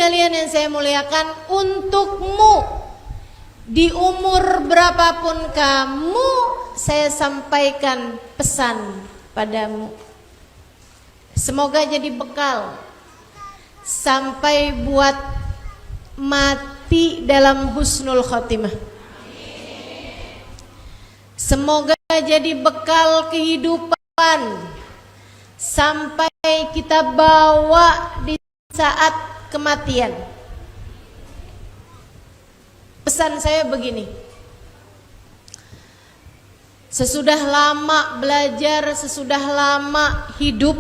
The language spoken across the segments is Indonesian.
sekalian yang saya muliakan, untukmu di umur berapapun kamu, saya sampaikan pesan padamu. Semoga jadi bekal sampai buat mati dalam husnul khotimah. Semoga jadi bekal kehidupan sampai kita bawa di saat kematian. Pesan saya begini, sesudah lama belajar, sesudah lama hidup,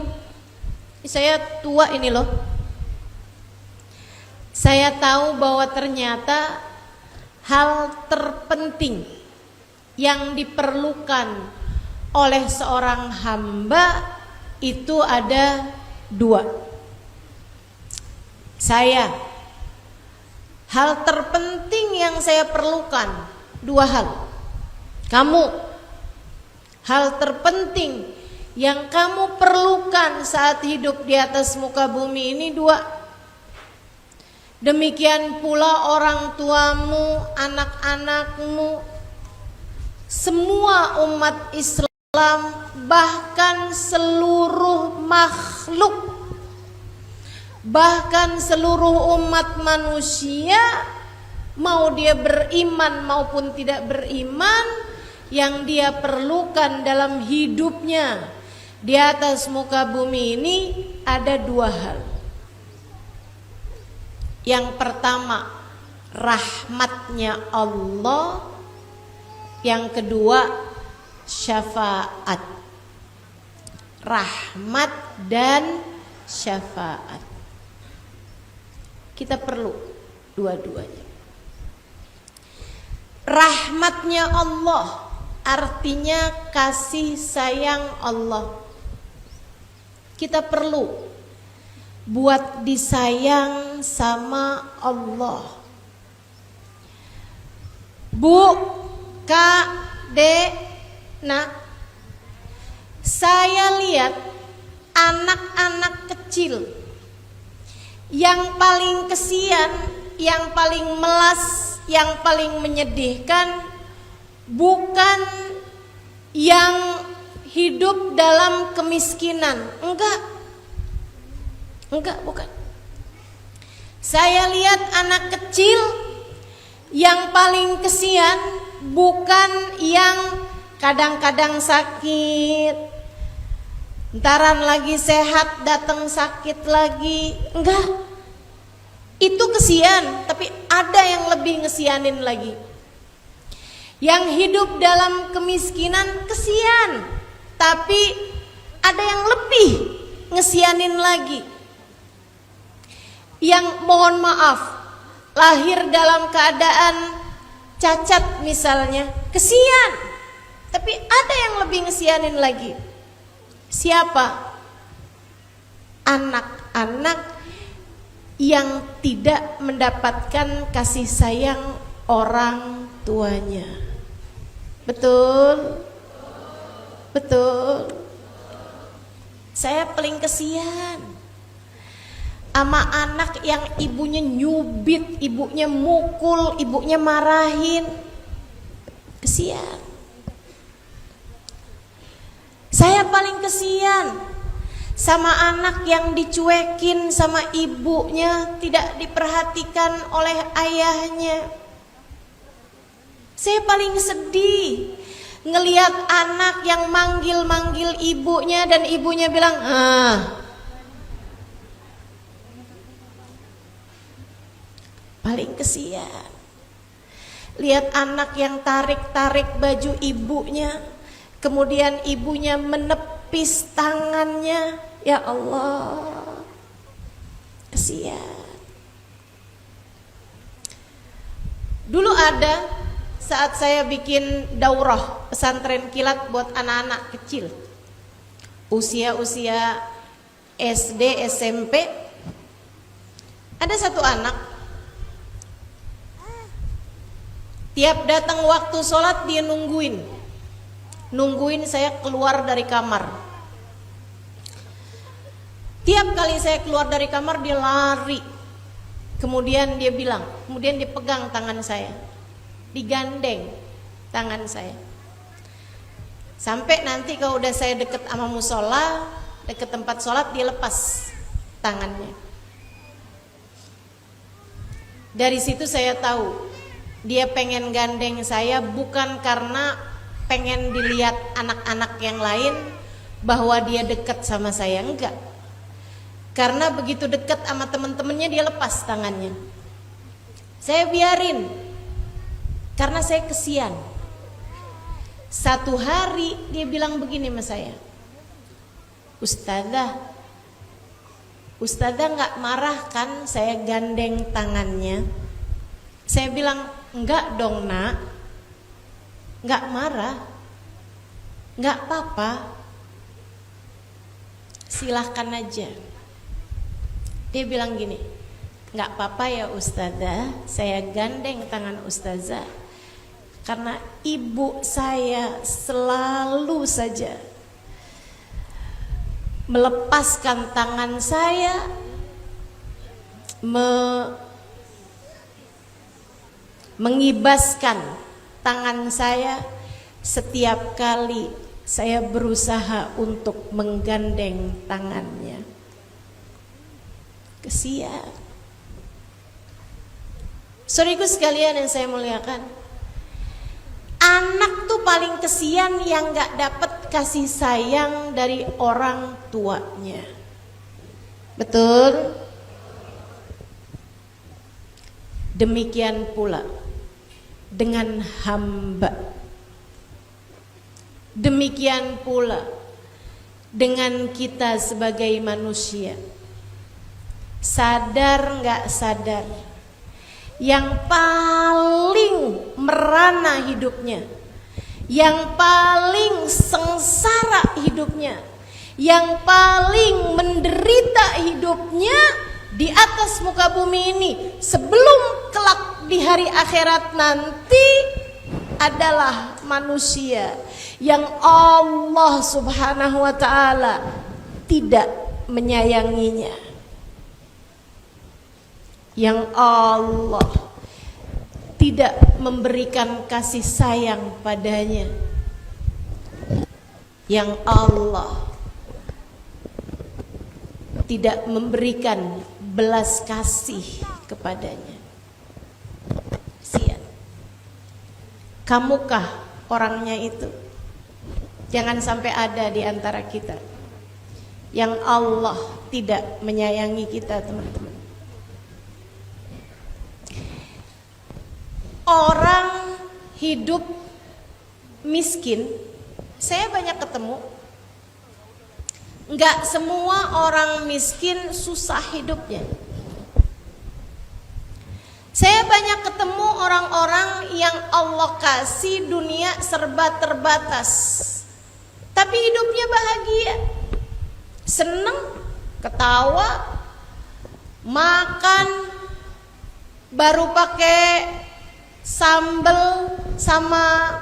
saya tua ini loh, saya tahu bahwa ternyata hal terpenting yang diperlukan oleh seorang hamba itu ada dua. Hal terpenting yang saya perlukan dua hal. Kamu, hal terpenting yang kamu perlukan saat hidup di atas muka bumi ini dua. Demikian pula orang tuamu, anak-anakmu, semua umat Islam, bahkan seluruh makhluk, bahkan seluruh umat manusia, mau dia beriman maupun tidak beriman, yang dia perlukan dalam hidupnya di atas muka bumi ini ada dua hal. Yang pertama, rahmatnya Allah. Yang kedua, syafaat. Rahmat dan syafaat. Kita perlu dua-duanya. Rahmatnya Allah artinya kasih sayang Allah. Kita perlu buat disayang sama Allah. Bu, Kak, Dek, Nak, saya lihat anak-anak kecil yang paling kesian, yang paling melas, yang paling menyedihkan bukan yang hidup dalam kemiskinan. Enggak, bukan. Saya lihat anak kecil yang paling kesian bukan yang kadang-kadang sakit, entaran lagi sehat, datang sakit lagi. Enggak. Itu kesian, tapi ada yang lebih ngesianin lagi. Yang hidup dalam kemiskinan kesian, tapi ada yang lebih ngesianin lagi. Yang mohon maaf, lahir dalam keadaan cacat misalnya, kesian, tapi ada yang lebih ngesianin lagi. Siapa? Anak-anak yang tidak mendapatkan kasih sayang orang tuanya. Betul? Betul. Saya paling kesian sama anak yang ibunya nyubit, ibunya mukul, ibunya marahin. Kesian. Saya paling kesian sama anak yang dicuekin sama ibunya, tidak diperhatikan oleh ayahnya. Saya paling sedih ngelihat anak yang manggil-manggil ibunya dan ibunya bilang, paling kesian. Lihat anak yang tarik-tarik baju ibunya, kemudian ibunya menepis tangannya. Ya Allah, kesian. Dulu ada saat saya bikin daurah pesantren kilat buat anak-anak kecil, usia-usia SD, SMP. Ada satu anak, tiap datang waktu sholat dia nungguin saya keluar dari kamar. Tiap kali saya keluar dari kamar dia lari Kemudian dia bilang, kemudian dia pegang tangan saya, digandeng tangan saya. Sampai nanti kalau udah saya deket sama musola, deket tempat sholat, dia lepas tangannya. Dari situ saya tahu dia pengen gandeng saya bukan karena pengen dilihat anak-anak yang lain bahwa dia dekat sama saya, enggak. Karena begitu dekat sama teman-temannya dia lepas tangannya. Saya biarin karena saya kesian. Satu hari dia bilang begini sama saya, Ustazah nggak marah kan saya gandeng tangannya? Saya bilang, enggak dong nak, nggak marah, nggak apa-apa, silahkan aja. Dia bilang gini, nggak apa-apa ya Ustazah, saya gandeng tangan Ustazah karena ibu saya selalu saja melepaskan tangan saya, mengibaskan tangan saya setiap kali saya berusaha untuk menggandeng tangannya. Kesian. Saudaraku sekalian yang saya muliakan, anak tuh paling kesian yang gak dapat kasih sayang dari orang tuanya. Betul? Demikian pula dengan hamba. Demikian pula dengan kita sebagai manusia. Sadar nggak sadar, yang paling merana hidupnya, yang paling sengsara hidupnya, yang paling menderita hidupnya di atas muka bumi ini sebelum kelak di hari akhirat nanti adalah manusia yang Allah Subhanahu wa ta'ala tidak menyayanginya, yang Allah tidak memberikan kasih sayang padanya, yang Allah tidak memberikan belas kasih kepadanya. Sian. Kamukah orangnya itu? Jangan sampai ada di antara kita yang Allah tidak menyayangi kita, teman-teman. Orang hidup miskin, saya banyak ketemu. Enggak semua orang miskin susah hidupnya. Saya banyak ketemu orang-orang yang Allah kasih dunia serba terbatas, tapi hidupnya bahagia, seneng, ketawa, makan, baru pakai sambal sama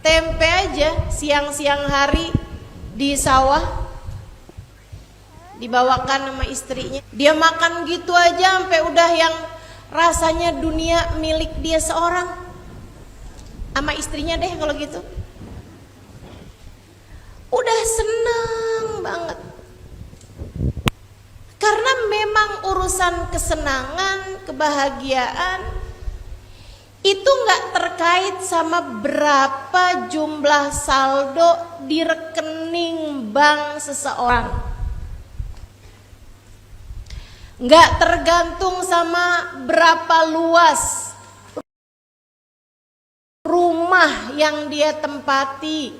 tempe aja siang-siang hari di sawah, dibawakan sama istrinya. Dia makan gitu aja sampai udah yang rasanya dunia milik dia seorang. Sama istrinya deh kalau gitu. Udah seneng banget. Karena memang urusan kesenangan, kebahagiaan itu nggak terkait sama berapa jumlah saldo di rekening bank seseorang, nggak tergantung sama berapa luas rumah yang dia tempati.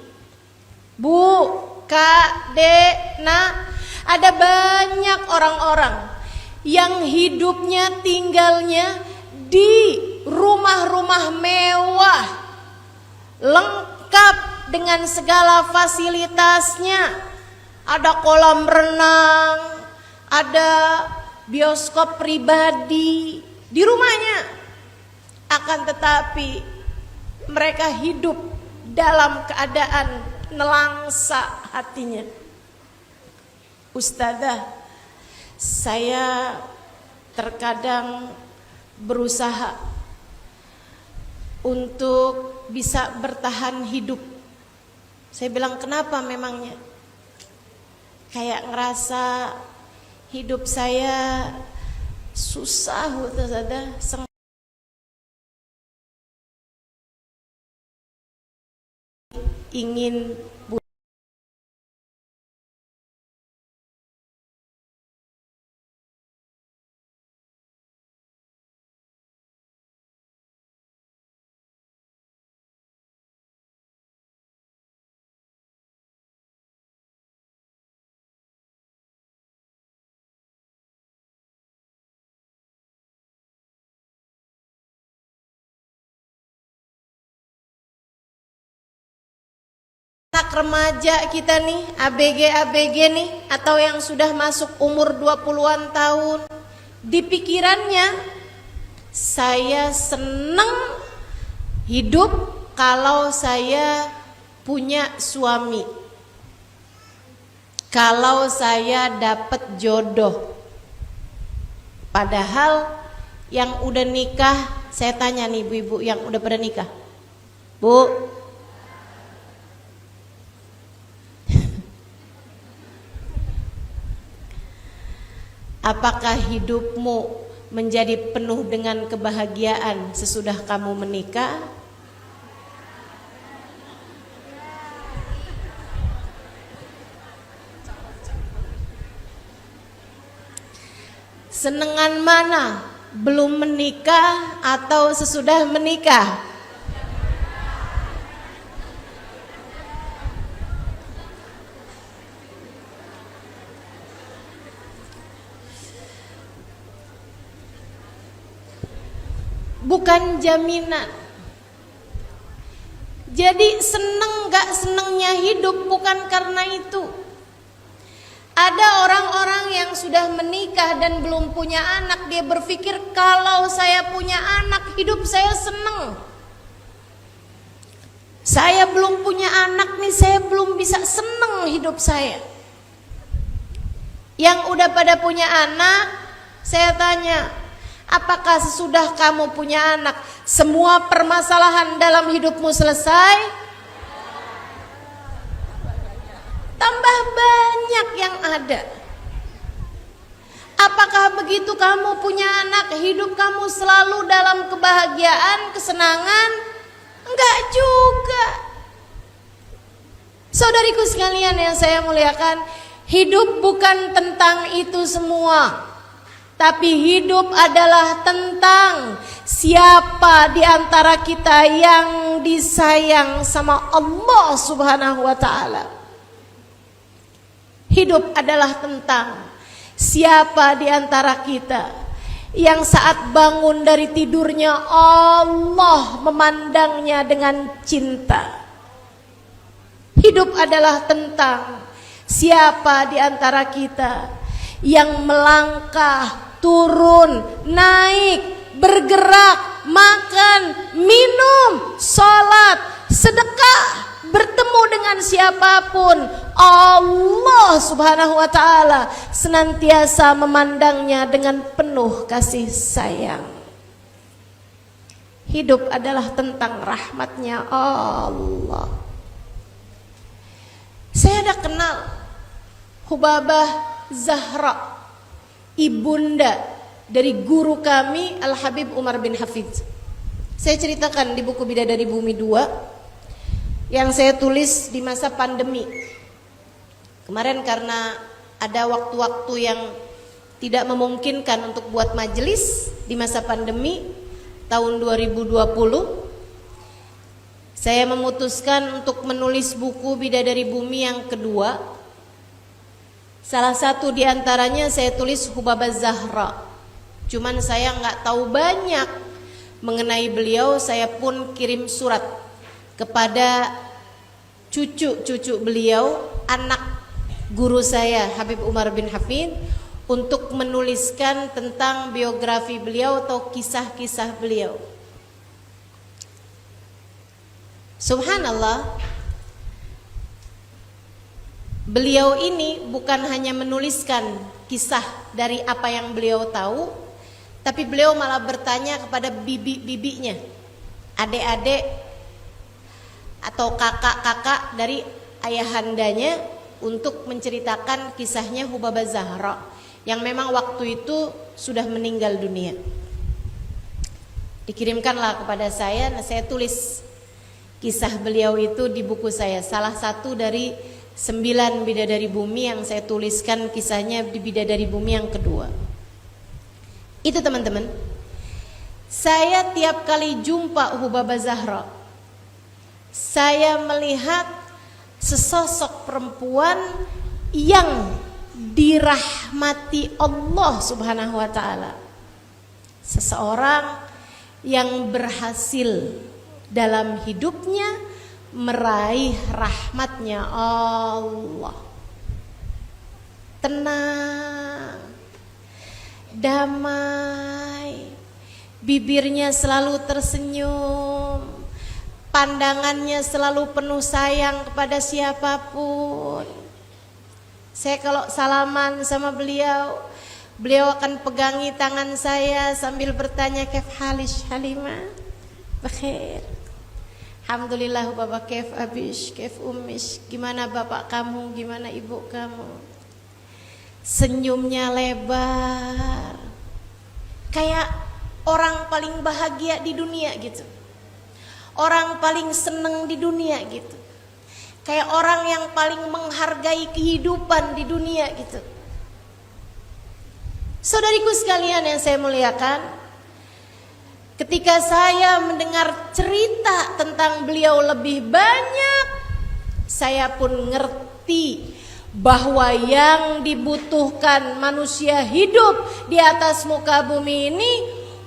Bu, Kak, Dek, nah, ada banyak orang-orang yang hidupnya tinggalnya di rumah-rumah mewah, lengkap dengan segala fasilitasnya. Ada kolam renang, ada bioskop pribadi di rumahnya. Akan tetapi mereka hidup dalam keadaan nelangsa hatinya. Ustazah, saya terkadang berusaha untuk bisa bertahan hidup. Saya bilang, kenapa memangnya? Kayak ngerasa hidup saya susah, ingin anak remaja kita nih, ABG nih, atau yang sudah masuk umur 20-an tahun, di pikirannya saya senang hidup kalau saya punya suami, kalau saya dapat jodoh. Padahal yang udah nikah, saya tanya nih ibu-ibu yang udah pada nikah, Bu, apakah hidupmu menjadi penuh dengan kebahagiaan sesudah kamu menikah? Senengan mana? Belum menikah atau sesudah menikah? Bukan jaminan. Jadi seneng gak senengnya hidup bukan karena itu. Ada orang-orang yang sudah menikah dan belum punya anak, dia berpikir kalau saya punya anak hidup saya seneng. Saya belum punya anak nih, saya belum bisa seneng hidup saya. Yang udah pada punya anak, saya tanya, apakah sesudah kamu punya anak semua permasalahan dalam hidupmu selesai? Tambah banyak yang ada. Apakah begitu kamu punya anak, hidup kamu selalu dalam kebahagiaan, kesenangan? Enggak juga. Saudariku sekalian yang saya muliakan, hidup bukan tentang itu semua. Tapi hidup adalah tentang siapa di antara kita yang disayang sama Allah Subhanahu wa ta'ala. Hidup adalah tentang siapa di antara kita yang saat bangun dari tidurnya Allah memandangnya dengan cinta. Hidup adalah tentang siapa di antara kita yang melangkah, turun, naik, bergerak, makan, minum, sholat, sedekah, bertemu dengan siapapun, Allah Subhanahu wa ta'ala senantiasa memandangnya dengan penuh kasih sayang. Hidup adalah tentang rahmatnya Allah. Saya ada kenal Hubabah Zahra, ibunda dari guru kami Al-Habib Umar bin Hafidz. Saya ceritakan di buku Bidadari Bumi 2 yang saya tulis di masa pandemi. Kemarin karena ada waktu-waktu yang tidak memungkinkan untuk buat majelis di masa pandemi tahun 2020, saya memutuskan untuk menulis buku Bidadari Bumi yang kedua. Salah satu di antaranya saya tulis Hubabah Zahra. Cuman saya nggak tahu banyak mengenai beliau. Saya pun kirim surat kepada cucu-cucu beliau, anak guru saya Habib Umar bin Hafidz, untuk menuliskan tentang biografi beliau atau kisah-kisah beliau. Subhanallah, beliau ini bukan hanya menuliskan kisah dari apa yang beliau tahu, Tapi beliau malah bertanya kepada bibi-bibinya, adik-adik atau kakak-kakak dari ayahandanya, untuk menceritakan kisahnya Hubabah Zahra yang memang waktu itu sudah meninggal dunia. Dikirimkanlah kepada saya, nah saya tulis kisah beliau itu di buku saya, salah satu dari 9 Bidadari Bumi yang saya tuliskan kisahnya di Bidadari Bumi yang kedua. Itu teman-teman, saya tiap kali jumpa Hubabah Zahra, saya melihat sesosok perempuan yang dirahmati Allah Subhanahu wa ta'ala. Seseorang yang berhasil dalam hidupnya meraih rahmatnya Allah. Tenang, damai, bibirnya selalu tersenyum, pandangannya selalu penuh sayang kepada siapapun. Saya kalau salaman sama beliau, beliau akan pegangi tangan saya sambil bertanya, "Kaif halish Halimah?" "Bakhair." "Alhamdulillah Bapak, kaif abish, kaif ummish?" "Gimana bapak kamu, gimana ibu kamu?" Senyumnya lebar, kayak orang paling bahagia di dunia gitu, orang paling seneng di dunia gitu, kayak orang yang paling menghargai kehidupan di dunia gitu. Saudariku sekalian yang saya muliakan, ketika saya mendengar cerita tentang beliau lebih banyak, saya pun ngerti bahwa yang dibutuhkan manusia hidup di atas muka bumi ini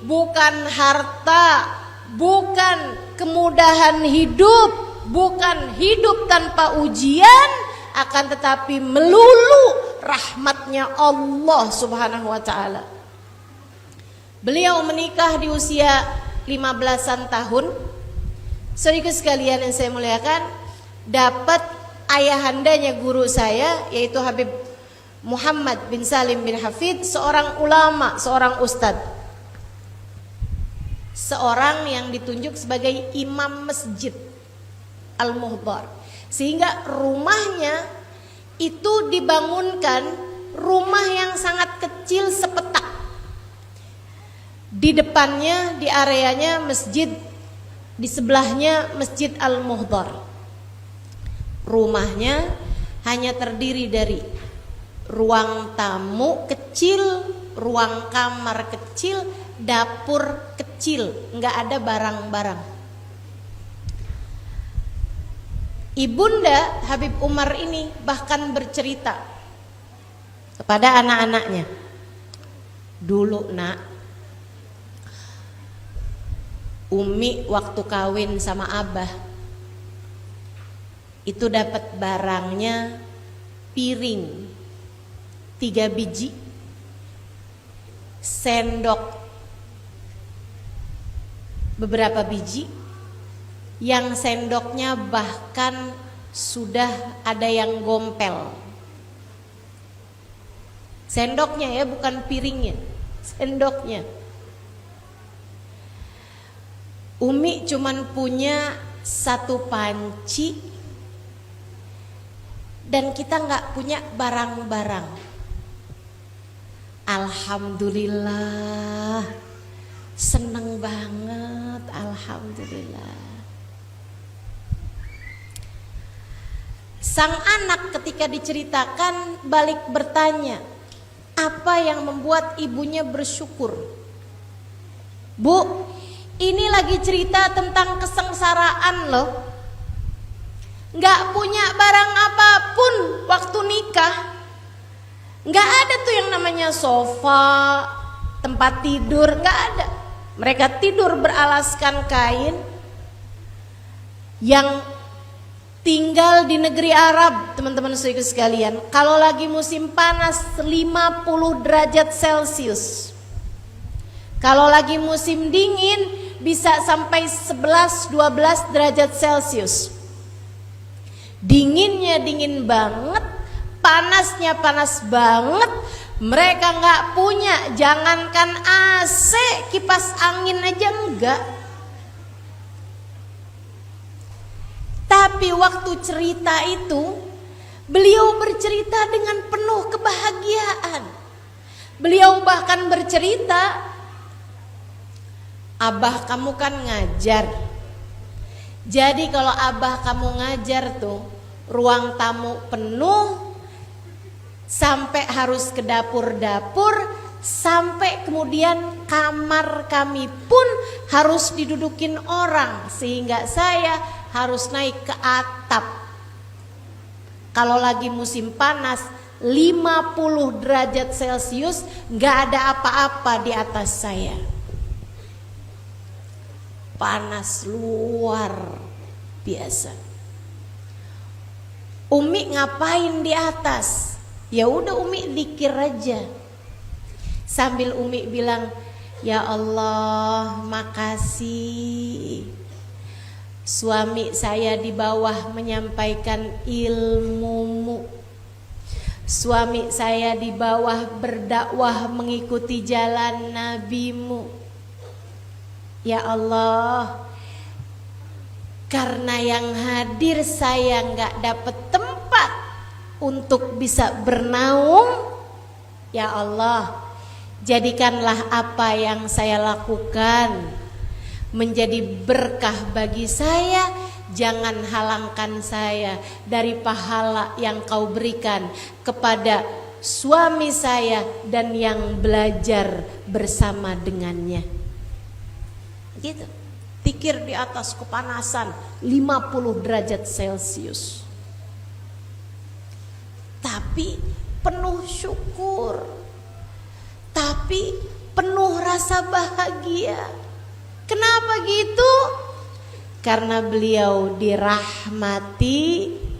bukan harta, bukan kemudahan hidup, bukan hidup tanpa ujian, akan tetapi melulu rahmatnya Allah Subhanahu wa ta'ala. Beliau menikah di usia 15-an tahun. Saudara sekalian yang saya muliakan, dapat ayahandanya guru saya, yaitu Habib Muhammad bin Salim bin Hafid, seorang ulama, seorang ustadz, seorang yang ditunjuk sebagai imam masjid Al-Muhdar, sehingga rumahnya itu dibangunkan rumah yang sangat kecil sepetak. Di depannya, di areanya masjid, di sebelahnya Masjid Al-Muhdar. Rumahnya hanya terdiri dari ruang tamu kecil, ruang kamar kecil, dapur kecil, nggak ada barang-barang. Ibunda Habib Umar ini bahkan bercerita kepada anak-anaknya, "Dulu nak, Umi waktu kawin sama Abah itu dapat barangnya piring 3 biji, sendok beberapa biji, yang sendoknya bahkan sudah ada yang gompel. Sendoknya ya, bukan piringnya, sendoknya. Umi cuman punya 1 panci dan kita nggak punya barang-barang. Alhamdulillah, seneng banget, alhamdulillah." Sang anak ketika diceritakan balik bertanya, apa yang membuat ibunya bersyukur? "Bu, ini lagi cerita tentang kesengsaraan loh. Gak punya barang apapun waktu nikah. Gak ada tuh yang namanya sofa, tempat tidur, gak ada. Mereka tidur beralaskan kain. Yang tinggal di negeri Arab, teman-teman saudara sekalian, kalau lagi musim panas 50 derajat Celcius. Kalau lagi musim dingin bisa sampai 11-12 derajat Celcius. Dinginnya dingin banget, panasnya panas banget, Mereka nggak punya, jangankan AC, kipas angin aja enggak. Tapi waktu cerita itu, beliau bercerita dengan penuh kebahagiaan. Beliau bahkan bercerita, abah kamu kan ngajar. Jadi kalau abah kamu ngajar tuh, ruang tamu penuh, sampai harus ke dapur-dapur, sampai kemudian kamar kami pun harus didudukin orang, sehingga saya harus naik ke atap. Kalau lagi musim panas 50 derajat Celcius, gak ada apa-apa di atas saya. Panas luar biasa. Umi ngapain di atas? Ya udah Umi zikir aja. Sambil Umi bilang, ya Allah makasih, suami saya di bawah menyampaikan ilmumu, suami saya di bawah berdakwah mengikuti jalan nabimu. Ya Allah, karena yang hadir saya gak dapet tempat untuk bisa bernaung, ya Allah, jadikanlah apa yang saya lakukan menjadi berkah bagi saya. Jangan halangkan saya dari pahala yang kau berikan kepada suami saya dan yang belajar bersama dengannya. Gitu. Zikir di atas kepanasan 50 derajat Celcius. Tapi penuh syukur, tapi penuh rasa bahagia. Kenapa gitu? Karena beliau dirahmati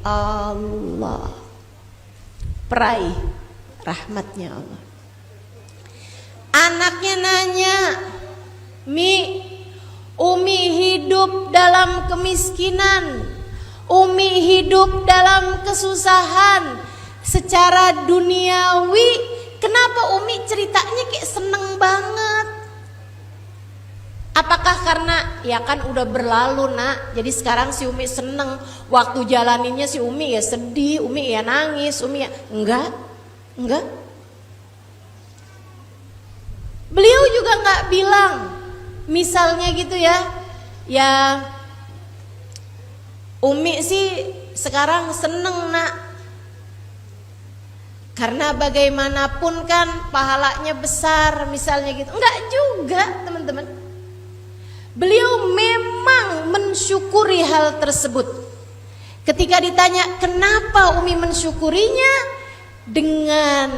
Allah. Peraih rahmatnya Allah. Anaknya nanya, Mi, Umi hidup dalam kemiskinan, Umi hidup dalam kesusahan secara duniawi, kenapa Umi ceritanya kayak seneng banget? Apakah karena ya kan udah berlalu nak, jadi sekarang si Umi seneng, waktu jalaninnya si Umi ya sedih, Umi ya nangis, Umi ya enggak. Beliau juga nggak bilang, misalnya gitu ya Umi sih sekarang seneng nak, karena bagaimanapun kan pahalanya besar, misalnya gitu. Enggak juga teman-teman. Beliau memang mensyukuri hal tersebut. Ketika ditanya kenapa Umi mensyukurinya, dengan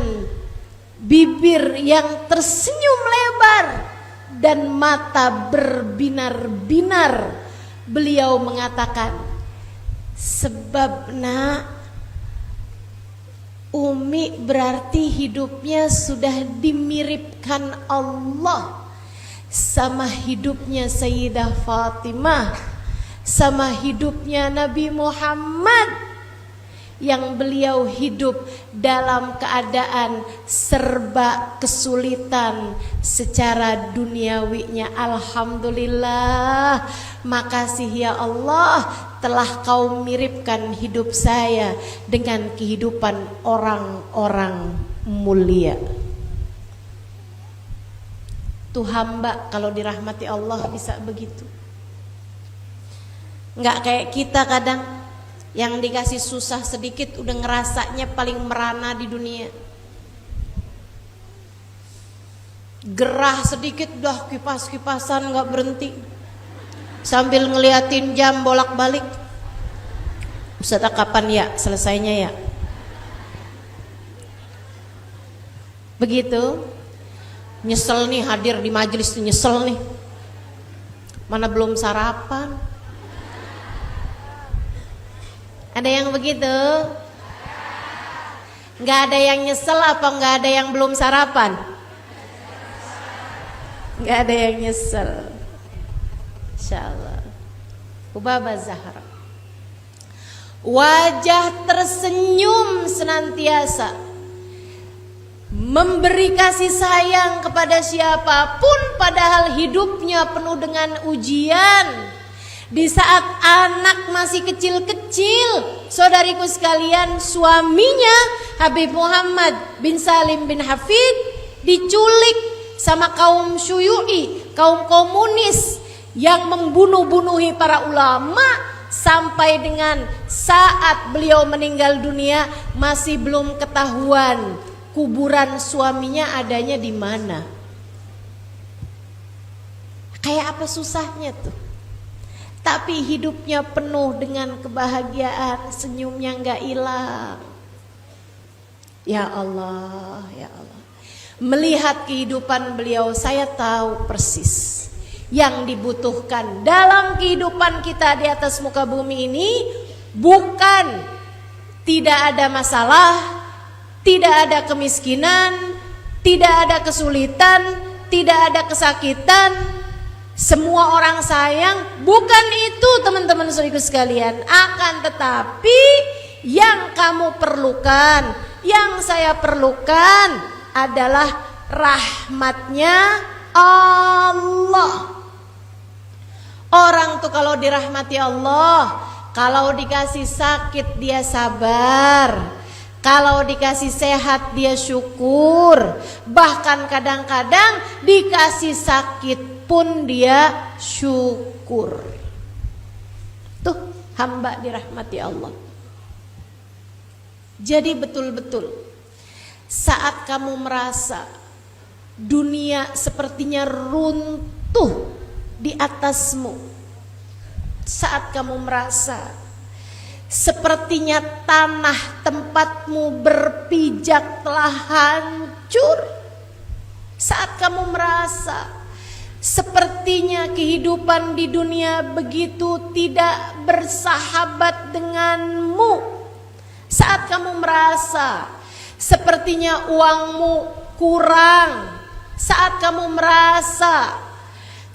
bibir yang tersenyum lebar dan mata berbinar-binar, beliau mengatakan, sebab nak, Umi berarti hidupnya sudah dimiripkan Allah sama hidupnya Sayyidah Fatimah, sama hidupnya Nabi Muhammad, yang beliau hidup dalam keadaan serba kesulitan secara duniawinya. Alhamdulillah, makasih ya Allah telah kau miripkan hidup saya dengan kehidupan orang-orang mulia. Tuh hamba kalau dirahmati Allah bisa begitu. Nggak kayak kita kadang yang dikasih susah sedikit udah ngerasanya paling merana di dunia. Gerah sedikit udah kipas-kipasan nggak berhenti, sambil ngeliatin jam bolak-balik. Ustazah kapan ya selesainya ya? Begitu. Nyesel nih hadir di majelis, nyesel nih. Mana belum sarapan? Ada yang begitu? Nggak ada yang nyesel apa nggak ada yang belum sarapan? Nggak ada yang nyesel. Insyaallah. Ubaba Zahra. Wajah tersenyum senantiasa. memberi kasih sayang kepada siapapun padahal hidupnya penuh dengan ujian. Di saat anak masih kecil-kecil, saudariku sekalian, suaminya Habib Muhammad bin Salim bin Hafid diculik sama kaum Syuyu'i, kaum komunis yang membunuh-bunuhi para ulama. Sampai dengan saat beliau meninggal dunia masih belum ketahuan kuburan suaminya adanya di mana. Kayak apa susahnya tuh. Tapi hidupnya penuh dengan kebahagiaan, senyumnya nggak hilang. Ya Allah, ya Allah. Melihat kehidupan beliau, saya tahu persis yang dibutuhkan dalam kehidupan kita di atas muka bumi ini bukan tidak ada masalah, tidak ada kemiskinan, tidak ada kesulitan, tidak ada kesakitan. Semua orang sayang, bukan itu teman-teman saudaraku sekalian. Akan tetapi yang kamu perlukan, yang saya perlukan adalah rahmatnya Allah. Orang tuh kalau dirahmati Allah, kalau dikasih sakit dia sabar, kalau dikasih sehat dia syukur, bahkan kadang-kadang dikasih sakit pun dia syukur. Tuh hamba dirahmati Allah. Jadi betul-betul saat kamu merasa dunia sepertinya runtuh di atasmu, saat kamu merasa sepertinya tanah tempatmu berpijak telah hancur, saat kamu merasa sepertinya kehidupan di dunia begitu tidak bersahabat denganmu, saat kamu merasa sepertinya uangmu kurang, saat kamu merasa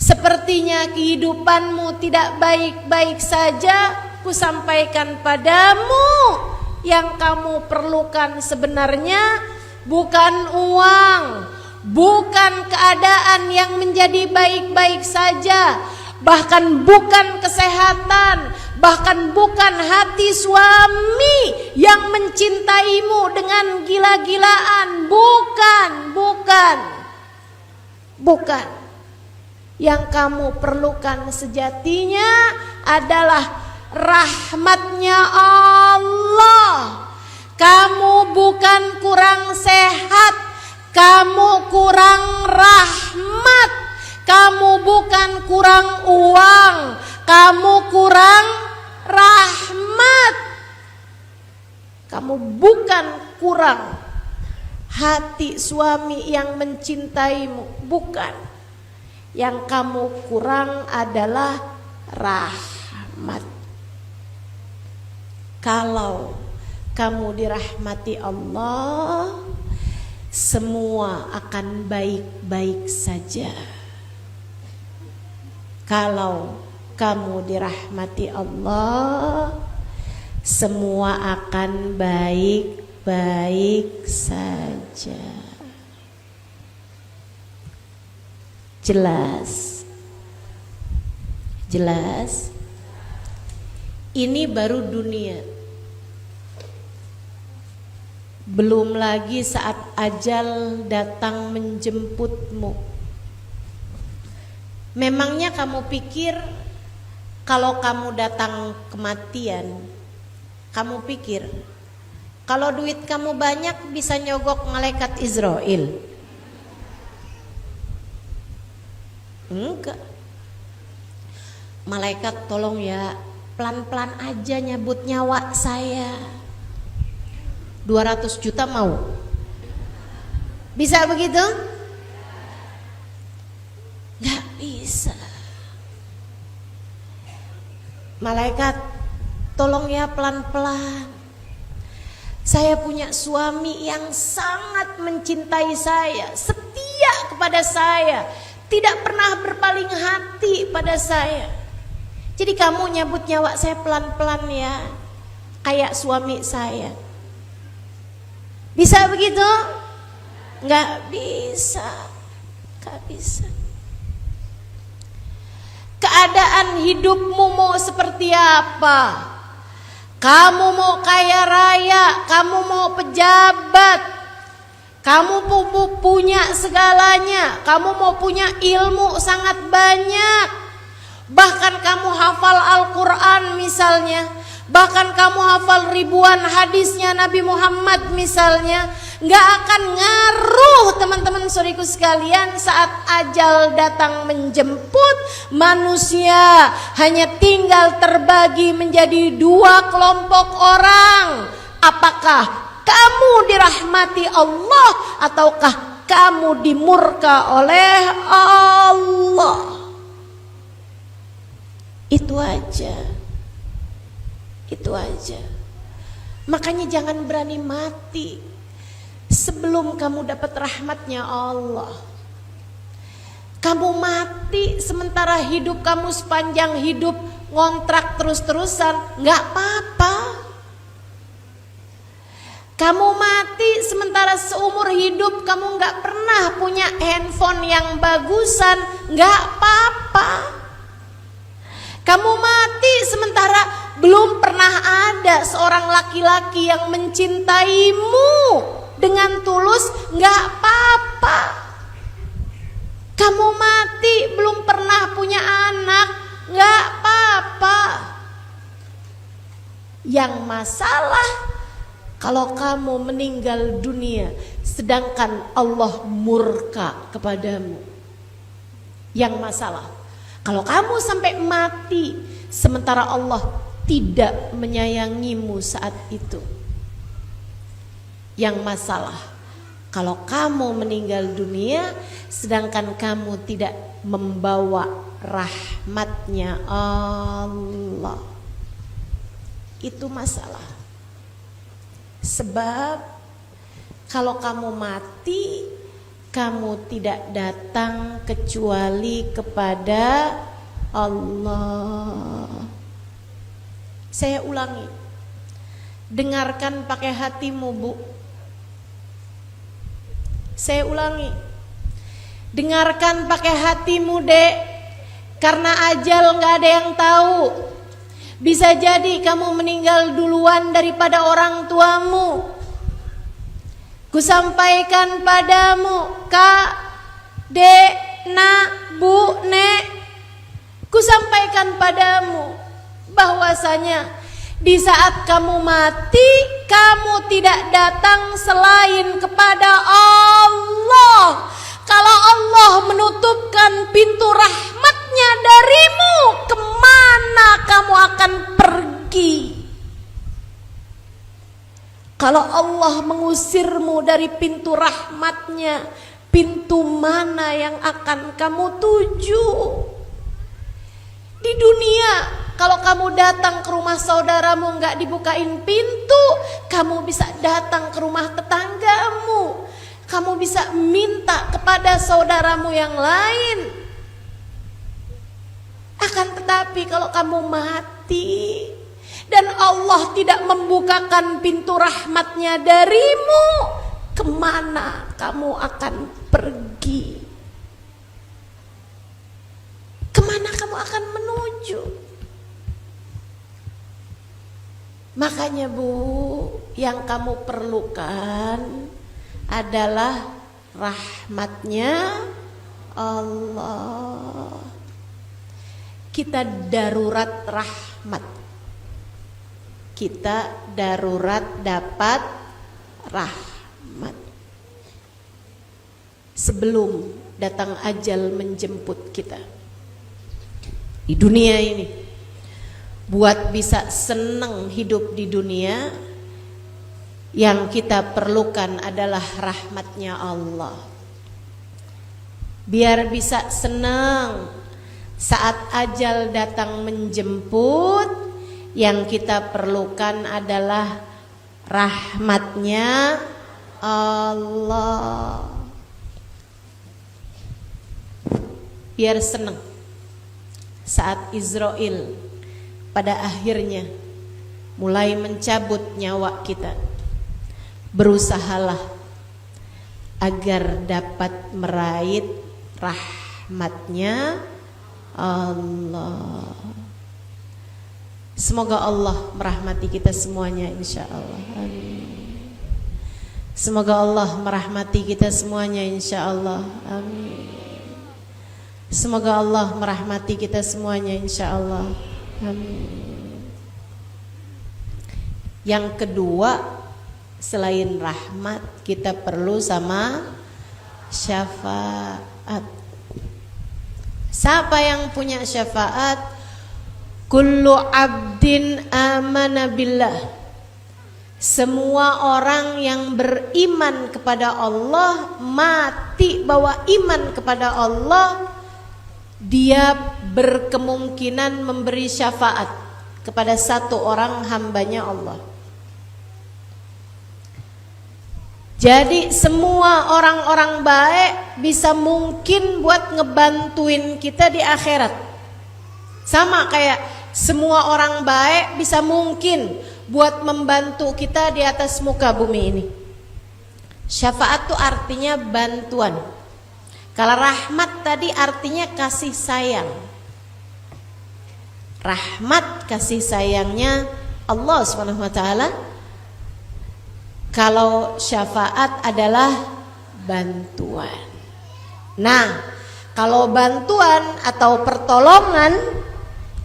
sepertinya kehidupanmu tidak baik-baik saja, ku sampaikan padamu yang kamu perlukan sebenarnya bukan uang, bukan keadaan yang menjadi baik-baik saja, bahkan bukan kesehatan, bahkan bukan hati suami yang mencintaimu dengan gila-gilaan, bukan. Yang kamu perlukan sejatinya adalah rahmatnya Allah. Kamu bukan kurang sehat, kamu kurang rahmat. Kamu bukan kurang uang, kamu kurang rahmat. Kamu bukan kurang hati suami yang mencintaimu, bukan. Yang kamu kurang adalah rahmat. Kalau kamu dirahmati Allah, semua akan baik-baik saja. Kalau kamu dirahmati Allah, semua akan baik-baik saja. Jelas. Ini baru dunia. Belum lagi saat ajal datang menjemputmu. Memangnya kamu pikir kalau kamu datang kematian, kamu pikir kalau duit kamu banyak bisa nyogok malaikat Israel? Enggak. Malaikat tolong ya, pelan-pelan aja nyabut nyawa saya. 200 juta mau? Bisa begitu? Enggak bisa. Malaikat tolong ya pelan-pelan. Saya punya suami yang sangat mencintai saya, setia kepada saya, tidak pernah berpaling hati pada saya. Jadi kamu nyabut nyawa saya pelan-pelan ya, kayak suami saya. Bisa begitu? Nggak bisa, nggak bisa. Keadaan hidupmu mau seperti apa? Kamu mau kaya raya, kamu mau pejabat, kamu punya segalanya, kamu mau punya ilmu sangat banyak, bahkan kamu hafal Al-Quran misalnya, bahkan kamu hafal ribuan hadisnya Nabi Muhammad misalnya, nggak akan ngaruh teman-teman saudariku sekalian saat ajal datang menjemput. Manusia hanya tinggal terbagi menjadi dua kelompok orang. Apakah kamu dirahmati Allah ataukah kamu dimurka oleh Allah? Itu aja. Itu aja. Makanya jangan berani mati sebelum kamu dapat rahmatnya Allah. Kamu mati sementara hidup kamu sepanjang hidup ngontrak terus-terusan, nggak apa-apa. Kamu mati sementara seumur hidup kamu nggak pernah punya handphone yang bagusan, nggak apa-apa. Kamu mati sementara belum pernah ada seorang laki-laki yang mencintaimu dengan tulus, nggak apa-apa. Kamu mati belum pernah punya anak, nggak apa-apa. Yang masalah kalau kamu meninggal dunia sedangkan Allah murka kepadamu. Yang masalah kalau kamu sampai mati sementara Allah tidak menyayangimu saat itu. Yang masalah kalau kamu meninggal dunia sedangkan kamu tidak membawa rahmatnya Allah. Itu masalah. Sebab kalau kamu mati, kamu tidak datang kecuali kepada Allah. Saya ulangi, dengarkan pakai hatimu, Bu. Saya ulangi, dengarkan pakai hatimu, Dek, karena ajal gak ada yang tahu. Bisa jadi kamu meninggal duluan daripada orang tuamu. Kusampaikan padamu, Kak, Dek, Nak, Bu, Nek, kusampaikan padamu bahwasanya di saat kamu mati, kamu tidak datang selain kepada Allah. Kalau Allah menutupkan pintu rahmatnya darimu, kemana kamu akan pergi? Kalau Allah mengusirmu dari pintu rahmatnya, pintu mana yang akan kamu tuju? Di dunia, kalau kamu datang ke rumah saudaramu nggak dibukain pintu, kamu bisa datang ke rumah tetanggamu. Kamu bisa minta kepada saudaramu yang lain. Akan tetapi kalau kamu mati dan Allah tidak membukakan pintu rahmatnya darimu, kemana kamu akan pergi? Kemana kamu akan menuju? Makanya Bu, yang kamu perlukan adalah rahmatnya Allah. Kita darurat rahmat. Kita darurat dapat rahmat. Sebelum datang ajal menjemput kita di dunia ini, buat bisa senang hidup di dunia, yang kita perlukan adalah rahmatnya Allah. Biar bisa senang saat ajal datang menjemput, yang kita perlukan adalah rahmatnya Allah. Biar senang saat Israel pada akhirnya mulai mencabut nyawa kita. Berusahalah agar dapat meraih rahmatnya Allah. Semoga Allah merahmati kita semuanya insya Allah. Amin. Semoga Allah merahmati kita semuanya insya Allah. Amin. Semoga Allah merahmati kita semuanya insya Allah. Amin. Yang kedua, selain rahmat, kita perlu sama syafaat. Siapa yang punya syafaat? Kullu abdin amana billah. Semua orang yang beriman kepada Allah, mati bawa iman kepada Allah, dia berkemungkinan memberi syafaat kepada satu orang hambanya Allah. Jadi semua orang-orang baik bisa mungkin buat ngebantuin kita di akhirat. Sama kayak semua orang baik bisa mungkin buat membantu kita di atas muka bumi ini. Syafaat itu artinya bantuan. Kalau rahmat tadi artinya kasih sayang. Rahmat kasih sayangnya Allah Subhanahu wa taala. Kalau syafaat adalah bantuan. Nah, kalau bantuan atau pertolongan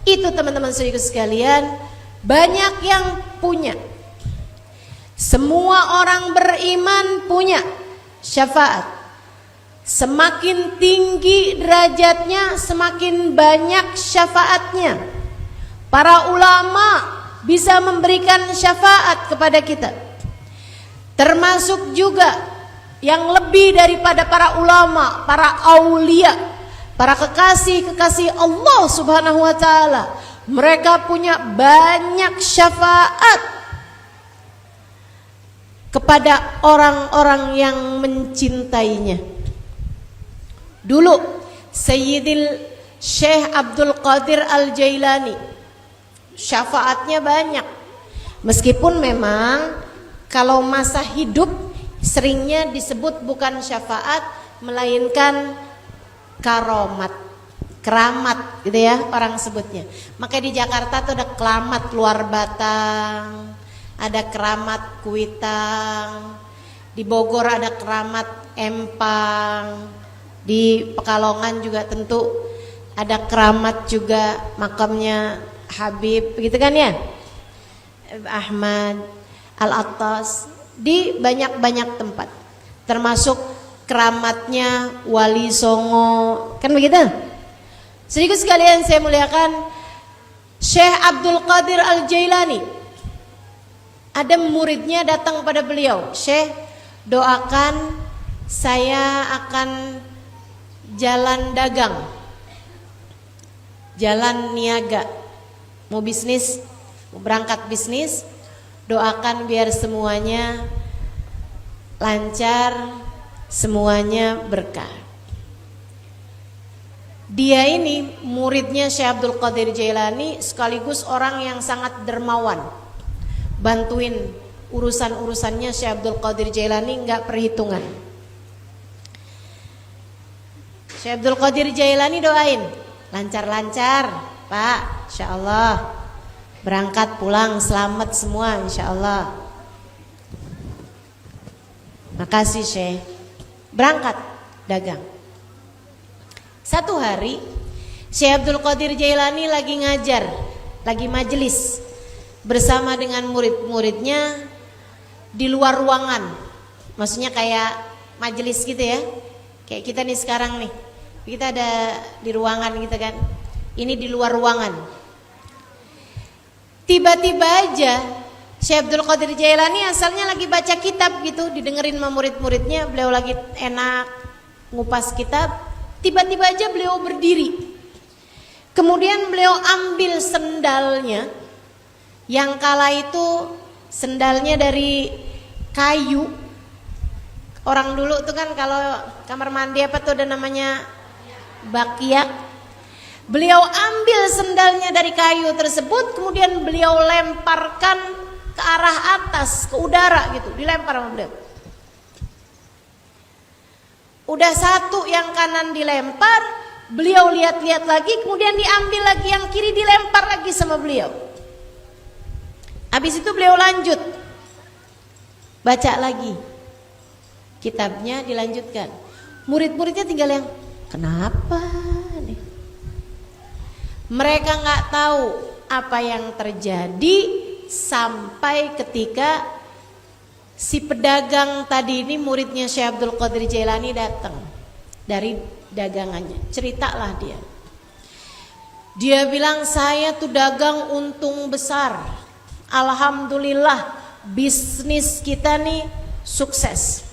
itu teman-teman saudara sekalian banyak yang punya. Semua orang beriman punya syafaat. Semakin tinggi derajatnya, semakin banyak syafaatnya. Para ulama bisa memberikan syafaat kepada kita. Termasuk juga yang lebih daripada para ulama, para aulia, para kekasih-kekasih Allah Subhanahu wa taala. Mereka punya banyak syafaat kepada orang-orang yang mencintainya. Dulu Sayyidil Syekh Abdul Qadir Al-Jailani syafaatnya banyak. Meskipun memang kalau masa hidup seringnya disebut bukan syafaat melainkan karamat, keramat gitu ya orang sebutnya. Maka di Jakarta tuh ada keramat luar batang, ada keramat Kuitang, di Bogor ada keramat Empang, di Pekalongan juga tentu ada keramat juga makamnya Habib begitu kan ya, Ahmad Al-Attas, di banyak-banyak tempat termasuk keramatnya Wali Songo kan begitu. Sedikit sekalian saya muliakan, Syekh Abdul Qadir Al-Jailani ada muridnya datang pada beliau, Syekh doakan saya akan jalan dagang, jalan niaga, mau bisnis, mau berangkat bisnis, doakan biar semuanya lancar, semuanya berkah. Dia ini muridnya Syekh Abdul Qadir Jailani, sekaligus orang yang sangat dermawan. Bantuin urusan-urusannya Syekh Abdul Qadir Jailani enggak perhitungan. Syekh Abdul Qadir Jailani doain lancar-lancar, Pak, insyaallah. Berangkat pulang selamat semua insyaallah. Makasih Syekh. Berangkat dagang. Satu hari Syekh Abdul Qadir Jailani lagi ngajar, lagi majelis bersama dengan murid-muridnya di luar ruangan. Maksudnya kayak majelis gitu ya. Kayak kita nih sekarang nih. Kita ada di ruangan gitu kan. Ini di luar ruangan. Tiba-tiba aja Syekh Abdul Qadir Jailani asalnya lagi baca kitab gitu, didengerin sama murid-muridnya, beliau lagi enak ngupas kitab. Tiba-tiba aja beliau berdiri. Kemudian beliau ambil sendalnya, yang kala itu sendalnya dari kayu. Orang dulu tuh kan kalau kamar mandi apa tuh ada namanya bakyak. Beliau ambil sendalnya dari kayu tersebut, kemudian beliau lemparkan ke arah atas, ke udara gitu, dilempar sama beliau. Udah satu yang kanan dilempar, beliau lihat-lihat lagi, kemudian diambil lagi yang kiri, dilempar lagi sama beliau. Habis itu beliau lanjut baca lagi kitabnya, dilanjutkan. Murid-muridnya tinggal yang kenapa nih? Mereka nggak tahu apa yang terjadi sampai ketika si pedagang tadi ini, muridnya Syekh Abdul Qadir Jailani, datang dari dagangannya. Ceritalah dia. Dia bilang, saya tuh dagang untung besar. Alhamdulillah bisnis kita nih sukses.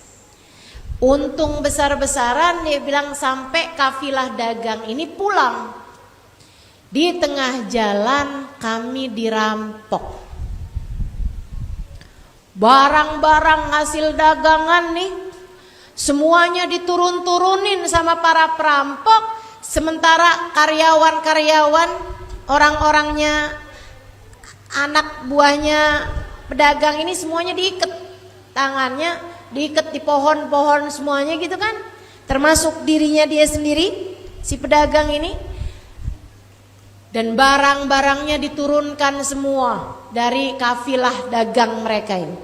Untung besar-besaran. Dia bilang sampai kafilah dagang ini pulang. Di tengah jalan kami dirampok. Barang-barang hasil dagangan nih semuanya diturun-turunin sama para perampok. Sementara karyawan-karyawan, orang-orangnya, anak buahnya pedagang ini semuanya diikat tangannya, diikat di pohon-pohon semuanya gitu kan. Termasuk dirinya dia sendiri, si pedagang ini. Dan barang-barangnya diturunkan semua dari kafilah dagang mereka ini.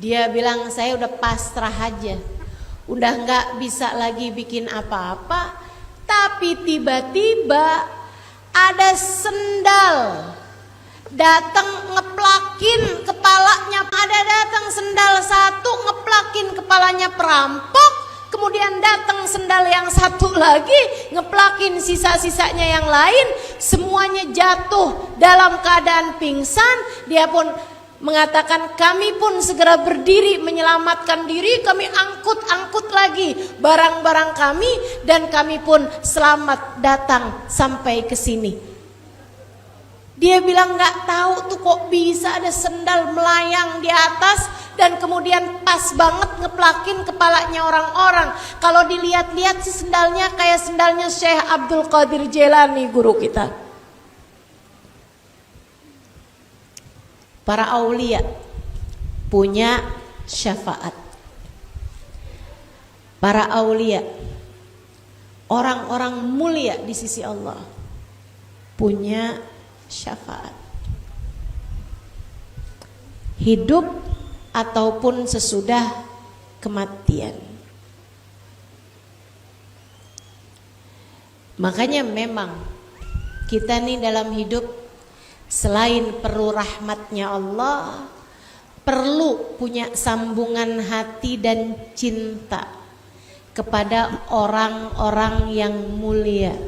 Dia bilang, saya udah pasrah aja, udah gak bisa lagi bikin apa-apa. Tapi tiba-tiba ada sendal datang ngeplakin kepalanya. Ada datang sendal satu ngeplakin kepalanya perampok. Kemudian datang sendal yang satu lagi ngeplakin sisa-sisanya yang lain. Semuanya jatuh dalam keadaan pingsan. Dia pun mengatakan, kami pun segera berdiri menyelamatkan diri. Kami angkut lagi barang-barang kami, dan kami pun selamat datang sampai ke sini. Dia bilang nggak tahu tuh kok bisa ada sendal melayang di atas dan kemudian pas banget ngeplakin kepalanya orang-orang. Kalau dilihat-lihat sih sendalnya kayak sendalnya Syekh Abdul Qadir Jailani, guru kita. Para aulia punya syafaat. Para aulia, orang-orang mulia di sisi Allah, punya syafaat. Hidup ataupun sesudah kematian. Makanya memang kita nih dalam hidup, selain perlu rahmatnya Allah, perlu punya sambungan hati dan cinta kepada orang-orang yang mulia,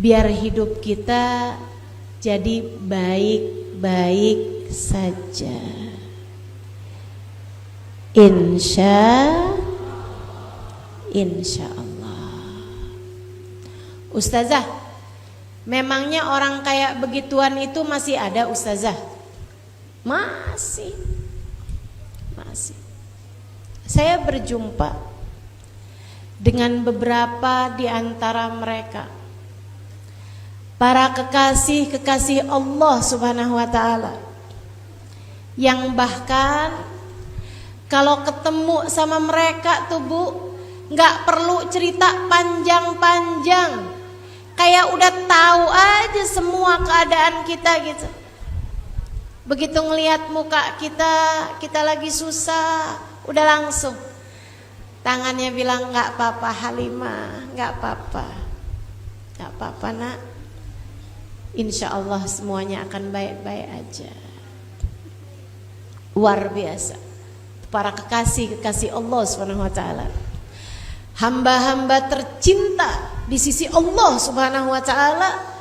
biar hidup kita jadi baik-baik saja. Insya Allah. Ustazah, memangnya orang kayak begituan itu masih ada, Ustazah? Masih. Saya berjumpa dengan beberapa di antara mereka, para kekasih-kekasih Allah Subhanahu wa ta'ala, yang bahkan kalau ketemu sama mereka tuh Bu, gak perlu cerita panjang-panjang, kayak udah tahu aja semua keadaan kita gitu. Begitu ngelihat muka kita lagi susah, udah langsung tangannya bilang, gak apa-apa Halimah, gak apa-apa nak, insya Allah semuanya akan baik-baik aja. Luar biasa para kekasih-kekasih Allah Subhanahu wa ta'ala, hamba-hamba tercinta di sisi Allah Subhanahu wa ta'ala.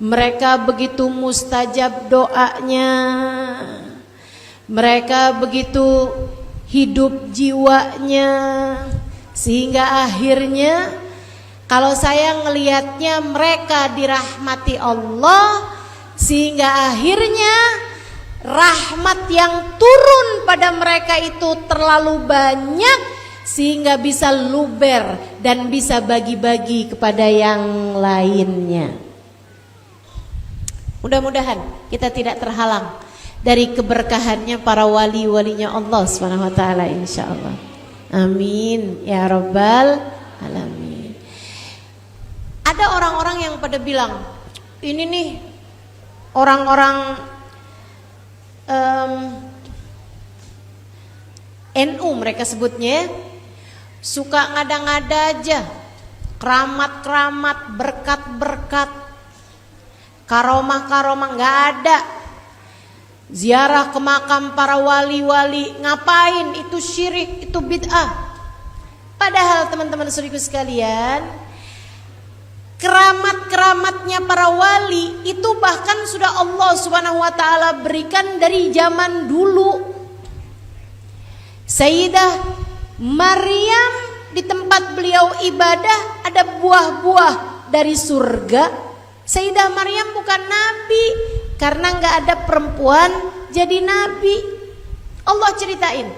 Mereka begitu mustajab doanya, mereka begitu hidup jiwanya, sehingga akhirnya kalau saya ngelihatnya mereka dirahmati Allah, sehingga akhirnya rahmat yang turun pada mereka itu terlalu banyak, sehingga bisa luber dan bisa bagi-bagi kepada yang lainnya. Mudah-mudahan kita tidak terhalang dari keberkahannya para wali-walinya Allah Subhanahu wa ta'ala, insya Allah. Amin ya rabbal alamin. Ada orang-orang yang pada bilang, ini nih orang-orang NU mereka sebutnya, suka ngada-ngada aja, keramat-keramat, berkat-berkat, karomah-karomah, nggak ada. Ziarah ke makam para wali-wali, ngapain? Itu syirik, itu bid'ah. Padahal teman-teman saudaraku sekalian, keramat-keramatnya para wali itu bahkan sudah Allah Subhanahu wa taala berikan dari zaman dulu. Sayyidah Maryam di tempat beliau ibadah ada buah-buah dari surga. Sayyidah Maryam bukan nabi karena nggak ada perempuan jadi nabi. Allah ceritain,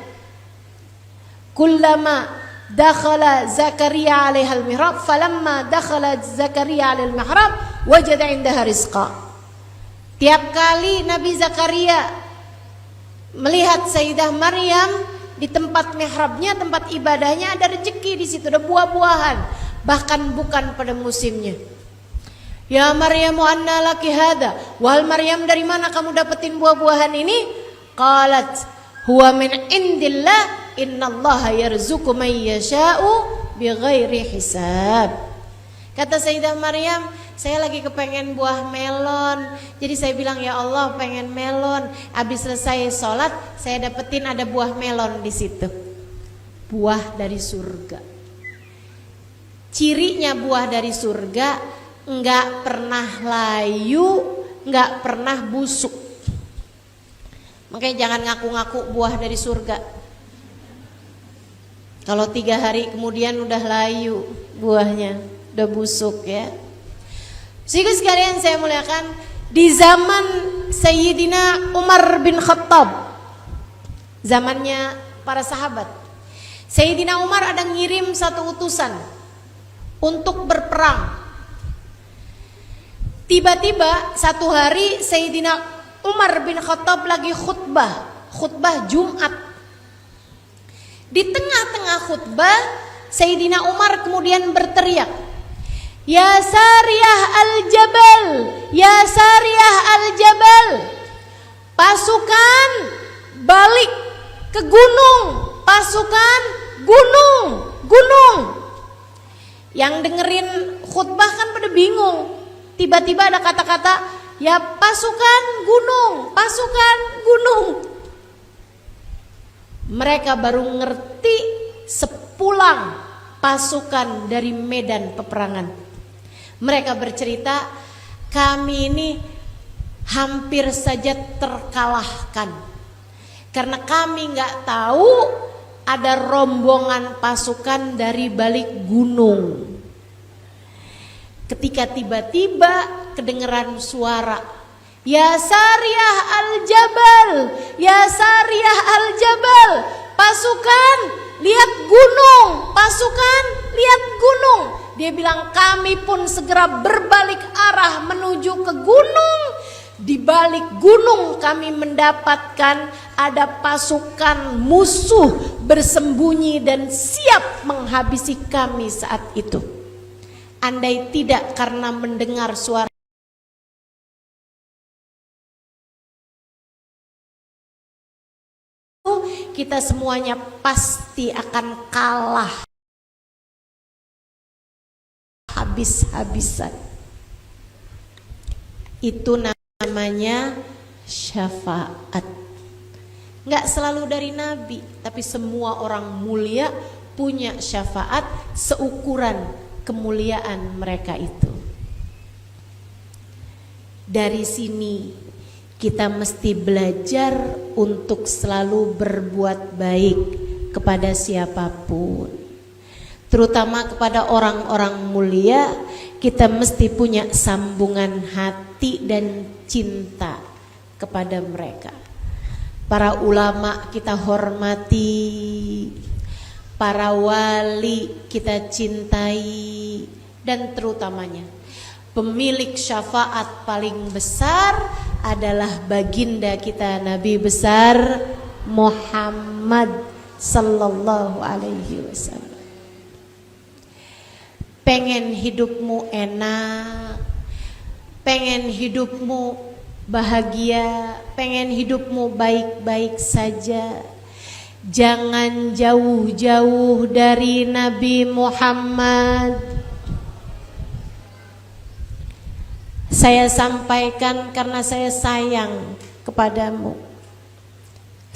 kullama dakhala Zakaria alaihal mihrab falamma dakhala Zakaria alaihal mihrab wajada indaha rizqa. Tiap kali Nabi Zakaria melihat Sayyidah Maryam di tempat mihrabnya, tempat ibadahnya, ada rezeki di situ, ada buah-buahan, bahkan bukan pada musimnya. Ya Maryam, anna laki hada? Wahai Maryam, dari mana kamu dapetin buah-buahan ini? Qalat huwa min indillah, innallaha yarzuqu man yasha'u bighairi hisab. Kata Sayyidah Maryam, saya lagi kepengen buah melon, jadi saya bilang ya Allah pengen melon. Habis selesai sholat saya dapetin ada buah melon di situ, buah dari surga. Cirinya buah dari surga nggak pernah layu, nggak pernah busuk. Makanya jangan ngaku-ngaku buah dari surga. Kalau 3 hari kemudian udah layu buahnya, udah busuk ya. Sehingga sekalian saya muliakan, di zaman Sayyidina Umar bin Khattab, zamannya para sahabat, Sayyidina Umar ada ngirim satu utusan untuk berperang. Tiba-tiba satu hari Sayyidina Umar bin Khattab lagi khutbah Jumat. Di tengah-tengah khutbah Sayyidina Umar kemudian berteriak, ya Sariyah al-Jabal, ya Sariyah al-Jabal, pasukan balik ke gunung, pasukan gunung. Yang dengerin khutbah kan pada bingung. Tiba-tiba ada kata-kata, ya pasukan gunung, pasukan gunung. Mereka baru ngerti sepulang pasukan dari medan peperangan. Mereka bercerita, kami ini hampir saja terkalahkan karena kami nggak tahu ada rombongan pasukan dari balik gunung. Ketika tiba-tiba kedengeran suara, ya Sariyah al-Jabal, ya Sariyah al-Jabal, pasukan lihat gunung, pasukan lihat gunung. Dia bilang kami pun segera berbalik arah menuju ke gunung. Di balik gunung kami mendapatkan ada pasukan musuh bersembunyi dan siap menghabisi kami saat itu. Andai tidak karena mendengar suara, kita semuanya pasti akan kalah habis-habisan. Itu namanya syafaat. Nggak selalu dari Nabi, tapi semua orang mulia punya syafaat seukuran kemuliaan mereka itu. Dari sini kita mesti belajar untuk selalu berbuat baik kepada siapapun, terutama kepada orang-orang mulia. Kita mesti punya sambungan hati dan cinta kepada mereka. Para ulama kita hormati, para wali kita cintai, dan terutamanya pemilik syafaat paling besar adalah baginda kita Nabi besar Muhammad sallallahu alaihi wasallam. Pengen hidupmu enak, pengen hidupmu bahagia, pengen hidupmu baik-baik saja, jangan jauh-jauh dari Nabi Muhammad. Saya sampaikan karena saya sayang kepadamu,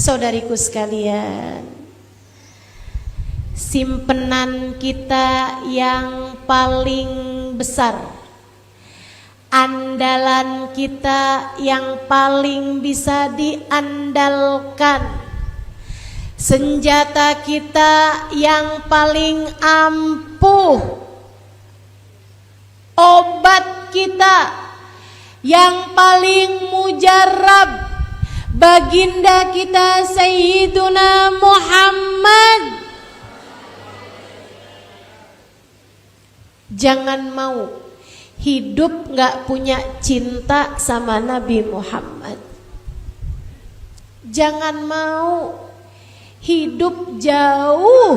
saudariku sekalian. Simpenan kita yang paling besar, andalan kita yang paling bisa diandalkan, senjata kita yang paling ampuh, obat kita yang paling mujarab, baginda kita Sayyiduna Muhammad. Jangan mau hidup gak punya cinta sama Nabi Muhammad. Jangan mau hidup jauh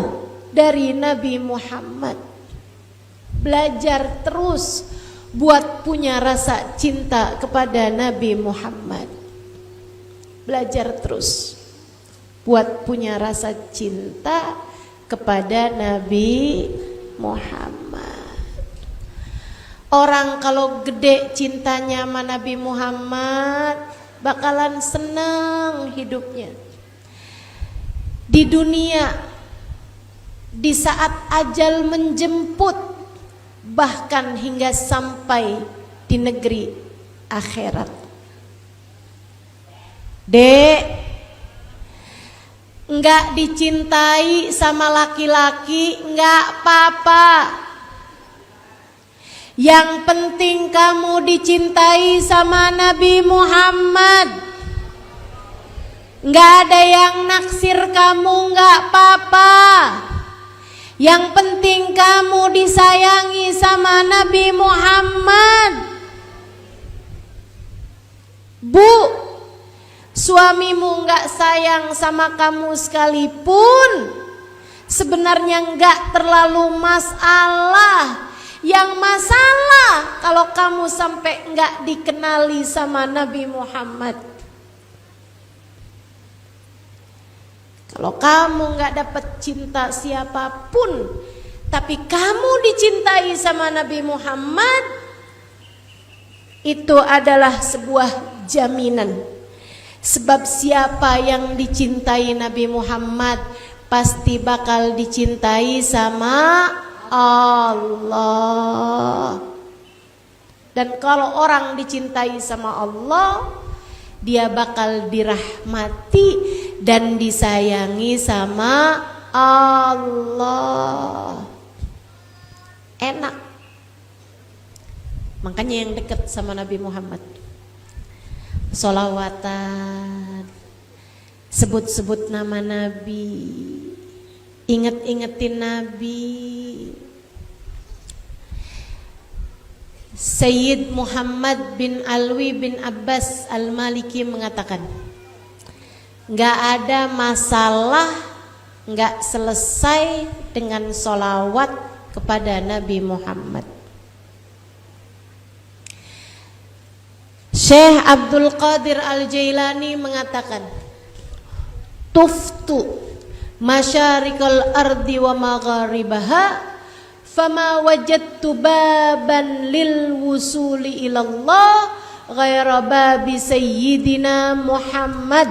dari Nabi Muhammad. Belajar terus buat punya rasa cinta kepada Nabi Muhammad. Belajar terus buat punya rasa cinta kepada Nabi Muhammad. Orang kalau gede cintanya sama Nabi Muhammad bakalan senang hidupnya di dunia, di saat ajal menjemput, bahkan hingga sampai di negeri akhirat. Dek, enggak dicintai sama laki-laki enggak apa-apa. Yang penting kamu dicintai sama Nabi Muhammad. Enggak ada yang naksir kamu, enggak apa-apa. Yang penting kamu disayangi sama Nabi Muhammad. Bu, suamimu enggak sayang sama kamu sekalipun, sebenarnya enggak terlalu masalah. Yang masalah kalau kamu sampai enggak dikenali sama Nabi Muhammad. Kalau kamu enggak dapat cinta siapapun, tapi kamu dicintai sama Nabi Muhammad, itu adalah sebuah jaminan. Sebab siapa yang dicintai Nabi Muhammad pasti bakal dicintai sama Allah. Dan kalau orang dicintai sama Allah, dia bakal dirahmati dan disayangi sama Allah. Enak. Makanya yang dekat sama Nabi Muhammad, sholawatan, sebut-sebut nama Nabi, inget-ingetin Nabi. Sayyid Muhammad bin Alwi bin Abbas Al-Maliki mengatakan, gak ada masalah gak selesai dengan sholawat kepada Nabi Muhammad. Syekh Abdul Qadir Al-Jailani mengatakan, tuftu masyarikal ardi wa magharibaha fama wajadtu baban lil wusuli ilallah ghaira babi sayyidina Muhammad.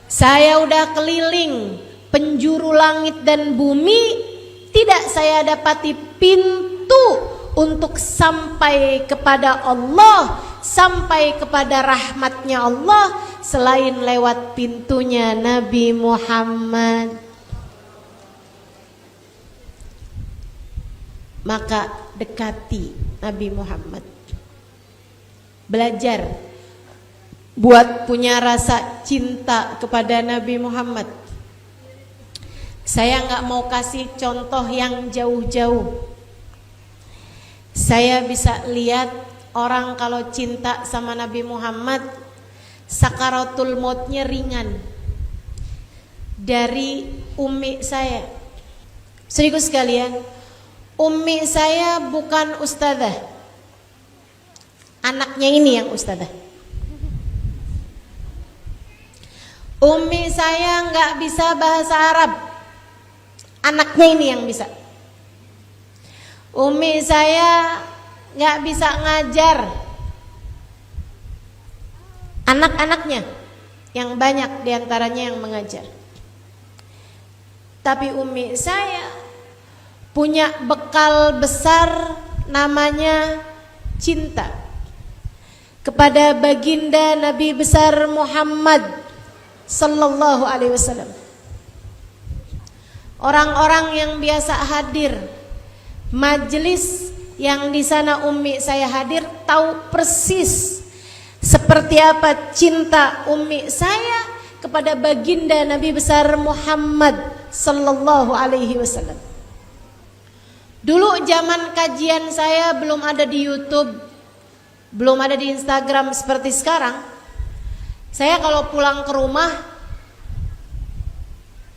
Saya udah keliling penjuru langit dan bumi, tidak saya dapati pintu untuk sampai kepada Allah, sampai kepada rahmatnya Allah selain lewat pintunya Nabi Muhammad. Maka dekati Nabi Muhammad, belajar buat punya rasa cinta kepada Nabi Muhammad. Saya nggak mau kasih contoh yang jauh-jauh. Saya bisa lihat orang kalau cinta sama Nabi Muhammad, sakaratul mautnya ringan. dari umi saya. Saudaraku sekalian, umi saya bukan ustadzah. Anaknya ini yang ustadzah. Umi saya nggak bisa bahasa Arab. Anaknya ini yang bisa. Umi saya nggak bisa ngajar. Anak-anaknya yang banyak diantaranya yang mengajar. Tapi umi saya punya bekal besar namanya cinta kepada baginda Nabi besar Muhammad sallallahu alaihi wasallam. Orang-orang yang biasa hadir majelis yang di sana umi saya hadir tahu persis seperti apa cinta umi saya kepada baginda Nabi besar Muhammad sallallahu alaihi wasallam. Dulu zaman kajian saya belum ada di YouTube, belum ada di Instagram seperti sekarang. Saya kalau pulang ke rumah,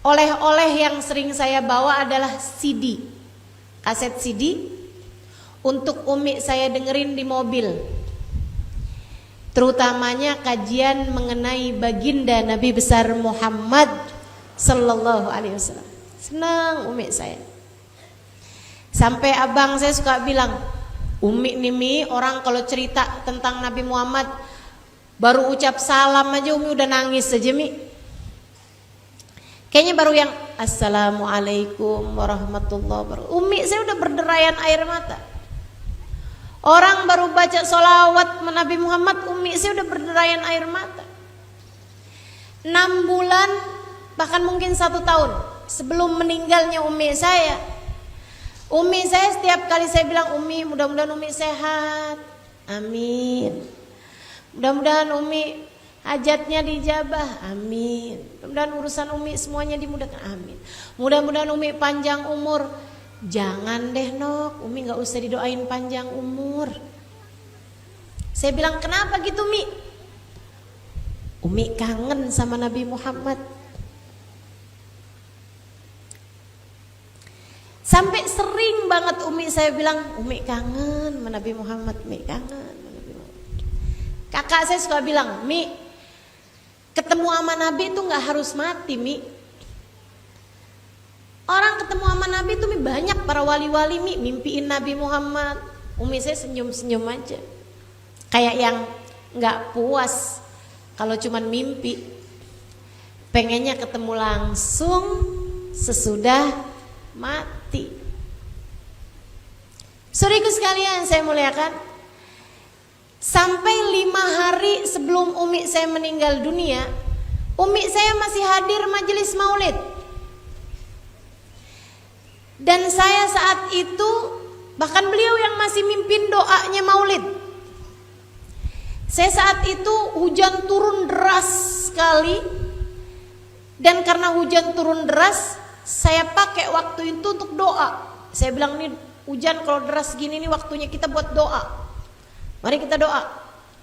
oleh-oleh yang sering saya bawa adalah CD, kaset CD untuk umi saya dengerin di mobil. Terutamanya kajian mengenai baginda Nabi besar Muhammad sallallahu alaihi wasallam. Senang umi saya. Sampai abang saya suka bilang, umi nih Mi, orang kalau cerita tentang Nabi Muhammad baru ucap salam aja umi udah nangis aja Mi. Kayaknya baru yang assalamualaikum warahmatullahi wabarakatuh, umi saya udah berderayan air mata. Orang baru baca sholawat Nabi Muhammad, umi saya udah berderayan air mata. 6 bulan bahkan mungkin 1 tahun sebelum meninggalnya umi saya setiap kali saya bilang, umi mudah-mudahan umi sehat, amin. Mudah-mudahan umi hajatnya dijabah, amin. Mudah-mudahan urusan umi semuanya dimudahkan, amin. Mudah-mudahan umi panjang umur. Jangan deh Nok, umi gak usah didoain panjang umur. Saya bilang, kenapa gitu Mi? Umi kangen sama Nabi Muhammad. Sampai sering banget umi saya bilang, umi kangen sama Nabi Muhammad, umi kangen sama Nabi Muhammad. Kakak saya suka bilang, Mi, ketemu sama Nabi itu gak harus mati Mi. Orang ketemu sama Nabi itu banyak para wali-wali Mi, mimpiin Nabi Muhammad. Umi saya senyum-senyum aja. Kayak yang gak puas kalau cuman mimpi. Pengennya ketemu langsung sesudah mati. Saudaraku sekalian saya muliakan, sampai 5 hari sebelum umi saya meninggal dunia, umi saya masih hadir majelis maulid. Dan saya saat itu, bahkan beliau yang masih mimpin doanya maulid. Saya saat itu hujan turun deras sekali. Dan karena hujan turun deras, saya pakai waktu itu untuk doa. Saya bilang, nih hujan kalau deras gini nih waktunya kita buat doa. Mari kita doa.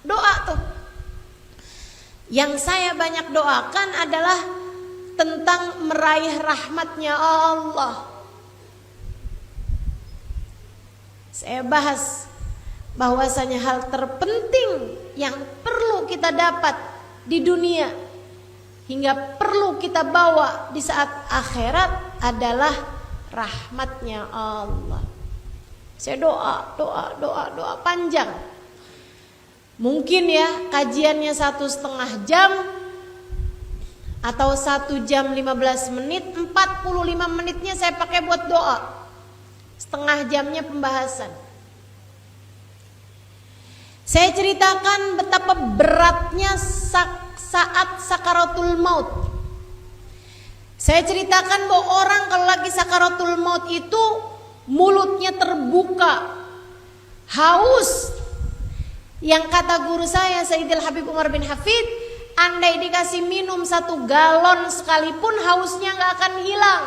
Doa tuh. Yang saya banyak doakan adalah tentang meraih rahmatnya Allah. Saya bahas bahwasanya hal terpenting yang perlu kita dapat di dunia hingga perlu kita bawa di saat akhirat adalah rahmatnya Allah. Saya doa panjang. Mungkin ya kajiannya 1,5 jam atau 1 jam 15 menit, 45 menitnya saya pakai buat doa. Setengah jamnya pembahasan. Saya ceritakan betapa beratnya saat sakaratul maut. Saya ceritakan bahwa orang kalau lagi sakaratul maut itu mulutnya terbuka, haus. Yang kata guru saya Sayyidil Habib Umar bin Hafid, andai dikasih minum 1 galon sekalipun hausnya gak akan hilang.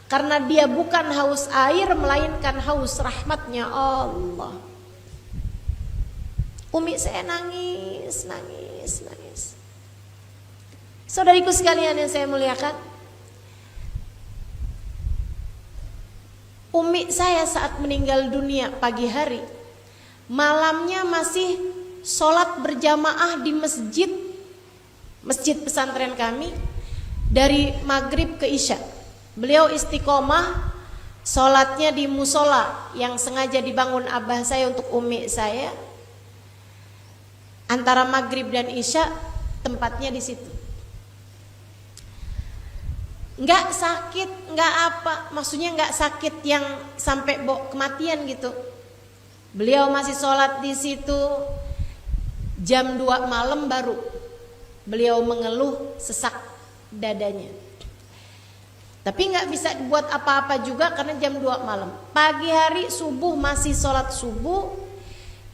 Karena dia bukan haus air, melainkan haus rahmatnya Allah. Umi saya nangis. Saudariku sekalian yang saya muliakan, Umi saya saat meninggal dunia pagi hari, malamnya masih sholat berjamaah di masjid pesantren kami dari maghrib ke isya. Beliau istiqomah sholatnya di musola yang sengaja dibangun abah saya untuk umi saya. Antara maghrib dan isya tempatnya di situ. Nggak sakit, nggak apa, maksudnya nggak sakit yang sampai bawa kematian gitu. Beliau masih sholat di situ. Jam 2 malam baru beliau mengeluh sesak dadanya. Tapi nggak bisa dibuat apa-apa juga karena jam 2 malam. Pagi hari subuh masih sholat subuh.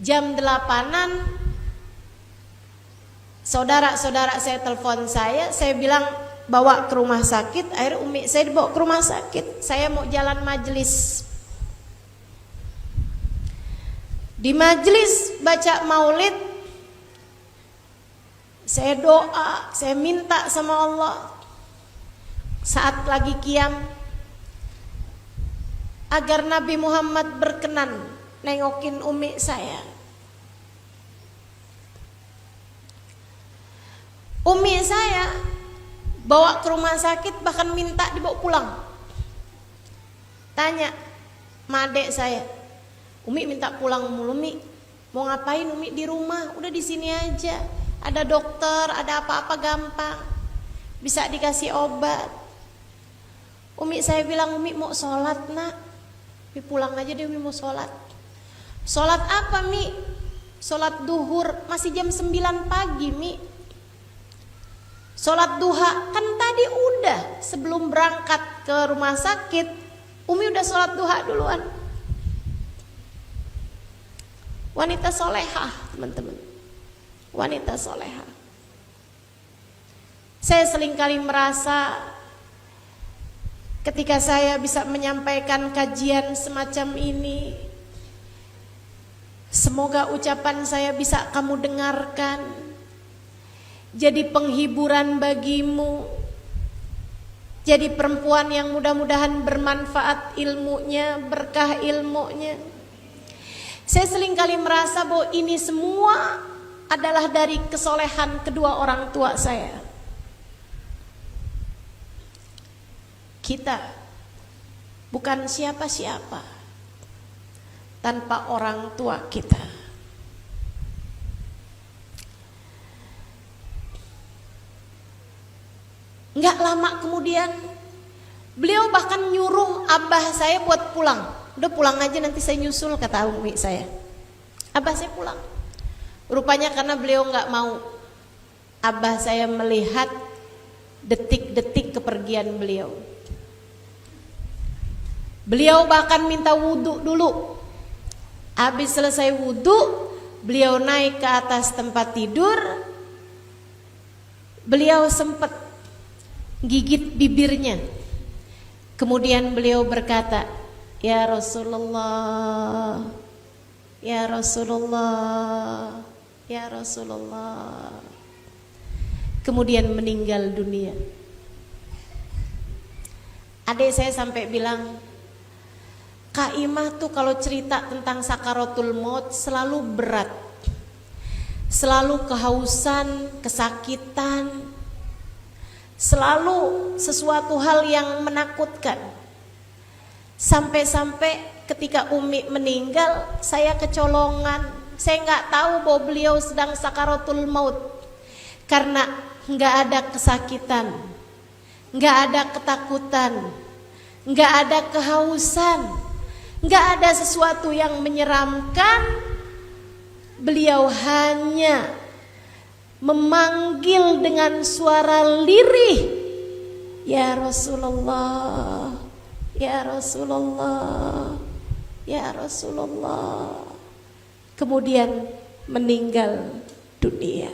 Jam 8-an saudara-saudara saya telepon saya bilang bawa ke rumah sakit. Akhirnya umi saya dibawa ke rumah sakit. Saya mau jalan majelis. Di majelis baca maulid, saya doa, saya minta sama Allah saat lagi qiyam agar Nabi Muhammad berkenan nengokin umi saya. Umi saya bawa ke rumah sakit, bahkan minta dibawa pulang. Tanya sama adek saya, umi minta pulang mulu mi, mau ngapain umi di rumah? Udah di sini aja, ada dokter, ada apa-apa gampang, bisa dikasih obat. Umi saya bilang, umi mau sholat nak, mi pulang aja deh, umi mau sholat. Sholat apa mi? Sholat duhur, masih jam 9 pagi mi. Sholat duha kan tadi udah sebelum berangkat ke rumah sakit, umi udah sholat duha duluan. Wanita solehah teman-teman, wanita solehah. Saya seringkali merasa ketika saya bisa menyampaikan kajian semacam ini, semoga ucapan saya bisa kamu dengarkan, jadi penghiburan bagimu, jadi perempuan yang mudah-mudahan bermanfaat ilmunya, berkah ilmunya. Saya seringkali merasa bahwa ini semua adalah dari kesolehan kedua orang tua saya. Kita bukan siapa-siapa tanpa orang tua kita. Nggak lama kemudian beliau bahkan nyuruh abah saya buat pulang. Udah pulang aja, nanti saya nyusul, kata umi saya. Abah saya pulang. Rupanya karena beliau nggak mau abah saya melihat detik-detik kepergian beliau. Beliau bahkan minta wudhu dulu. Habis selesai wudhu, beliau naik ke atas tempat tidur. Beliau sempat gigit bibirnya. Kemudian beliau berkata, ya Rasulullah, ya Rasulullah, ya Rasulullah. Kemudian meninggal dunia. Adik saya sampai bilang, Kak Imah tuh kalau cerita tentang sakaratul maut selalu berat, selalu kehausan, kesakitan, selalu sesuatu hal yang menakutkan. Sampai-sampai ketika Umi meninggal, saya kecolongan. Saya nggak tahu bahwa beliau sedang sakaratul maut, karena nggak ada kesakitan, nggak ada ketakutan, nggak ada kehausan, nggak ada sesuatu yang menyeramkan. Beliau hanya memanggil dengan suara lirih, ya Rasulullah, ya Rasulullah, ya Rasulullah. Kemudian meninggal dunia.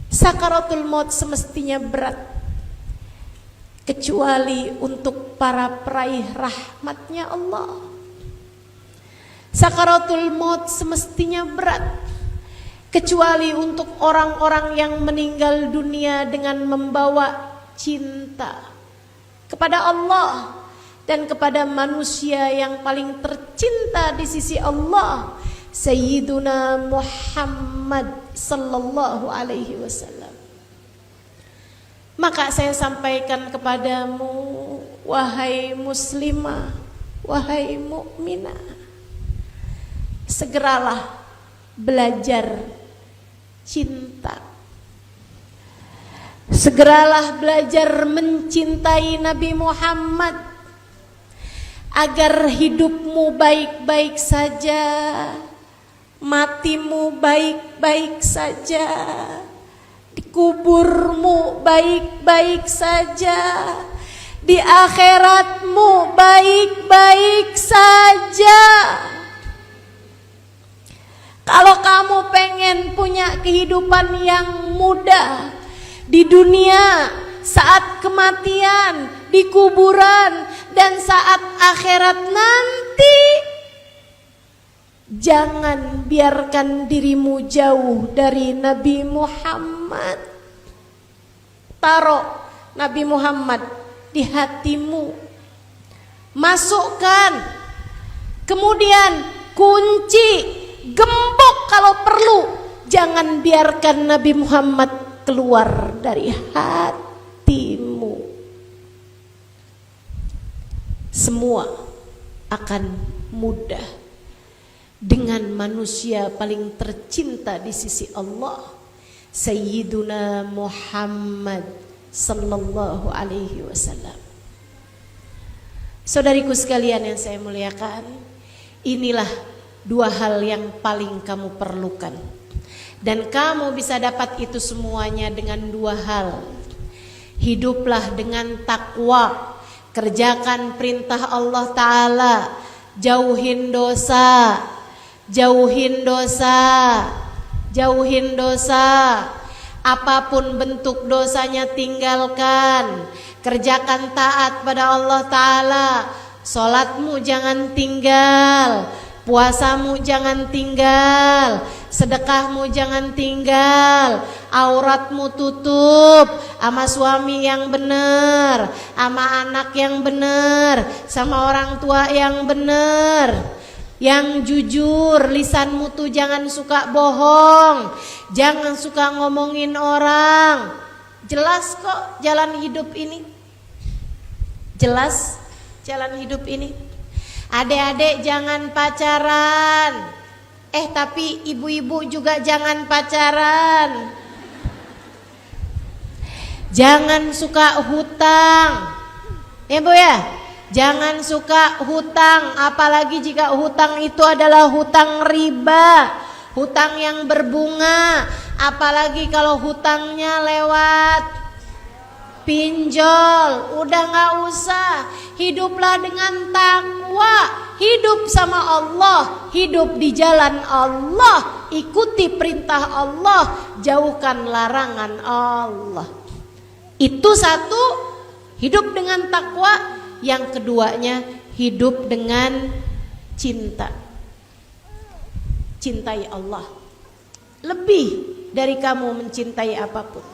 Sakaratul maut semestinya berat, kecuali untuk para peraih rahmatnya Allah. Sakaratul maut semestinya berat, kecuali untuk orang-orang yang meninggal dunia dengan membawa cinta, kepada Allah dan kepada manusia yang paling tercinta di sisi Allah, Sayyiduna Muhammad sallallahu alaihi wasallam. Maka saya sampaikan kepadamu, wahai muslimah, wahai mukminah, segeralah belajar cinta. Segeralah belajar mencintai Nabi Muhammad agar hidupmu baik-baik saja, matimu baik-baik saja, dikuburmu baik-baik saja, di akhiratmu baik-baik saja. Kalau kamu pengen punya kehidupan yang mudah di dunia, saat kematian, di kuburan, dan saat akhirat nanti, jangan biarkan dirimu jauh dari Nabi Muhammad. Taruh Nabi Muhammad di hatimu, masukkan, kemudian kunci, gembok kalau perlu. Jangan biarkan Nabi Muhammad keluar dari hatimu. Semua akan mudah dengan manusia paling tercinta di sisi Allah, Sayyiduna Muhammad sallallahu alaihi wasallam. Saudariku sekalian yang saya muliakan, inilah dua hal yang paling kamu perlukan. Dan kamu bisa dapat itu semuanya dengan dua hal. Hiduplah dengan takwa, kerjakan perintah Allah Ta'ala, jauhin dosa, jauhin dosa, jauhin dosa. Apapun bentuk dosanya tinggalkan, kerjakan taat pada Allah Ta'ala. Sholatmu jangan tinggal, puasamu jangan tinggal, sedekahmu jangan tinggal, auratmu tutup, sama suami yang benar, sama anak yang benar, sama orang tua yang benar, yang jujur. Lisanmu tuh jangan suka bohong, jangan suka ngomongin orang. Jelas kok jalan hidup ini, jelas jalan hidup ini. Adik-adik jangan pacaran. Tapi ibu-ibu juga jangan pacaran. Jangan suka hutang. Ya Bu ya, jangan suka hutang, apalagi jika hutang itu adalah hutang riba, hutang yang berbunga, apalagi kalau hutangnya lewat pinjol. Udah gak usah. Hiduplah dengan takwa, hidup sama Allah, hidup di jalan Allah, ikuti perintah Allah, jauhkan larangan Allah. Itu satu, hidup dengan takwa. Yang keduanya, hidup dengan cinta. Cintai Allah lebih dari kamu mencintai apapun.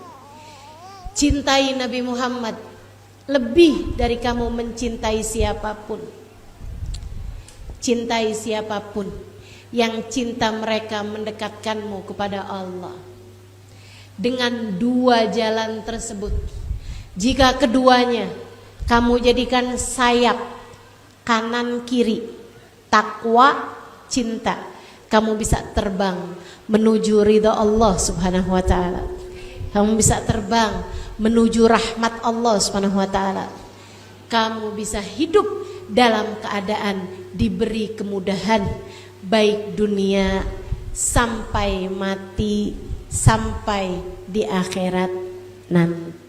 Cintai Nabi Muhammad lebih dari kamu mencintai siapapun. Cintai siapapun, yang cinta mereka mendekatkanmu kepada Allah. Dengan dua jalan tersebut, jika keduanya kamu jadikan sayap kanan kiri, takwa, cinta, kamu bisa terbang menuju ridha Allah Subhanahu wa taala. Kamu bisa terbang menuju rahmat Allah Subhanahu wa taala. Kamu bisa hidup dalam keadaan diberi kemudahan, baik dunia sampai mati, sampai di akhirat nanti.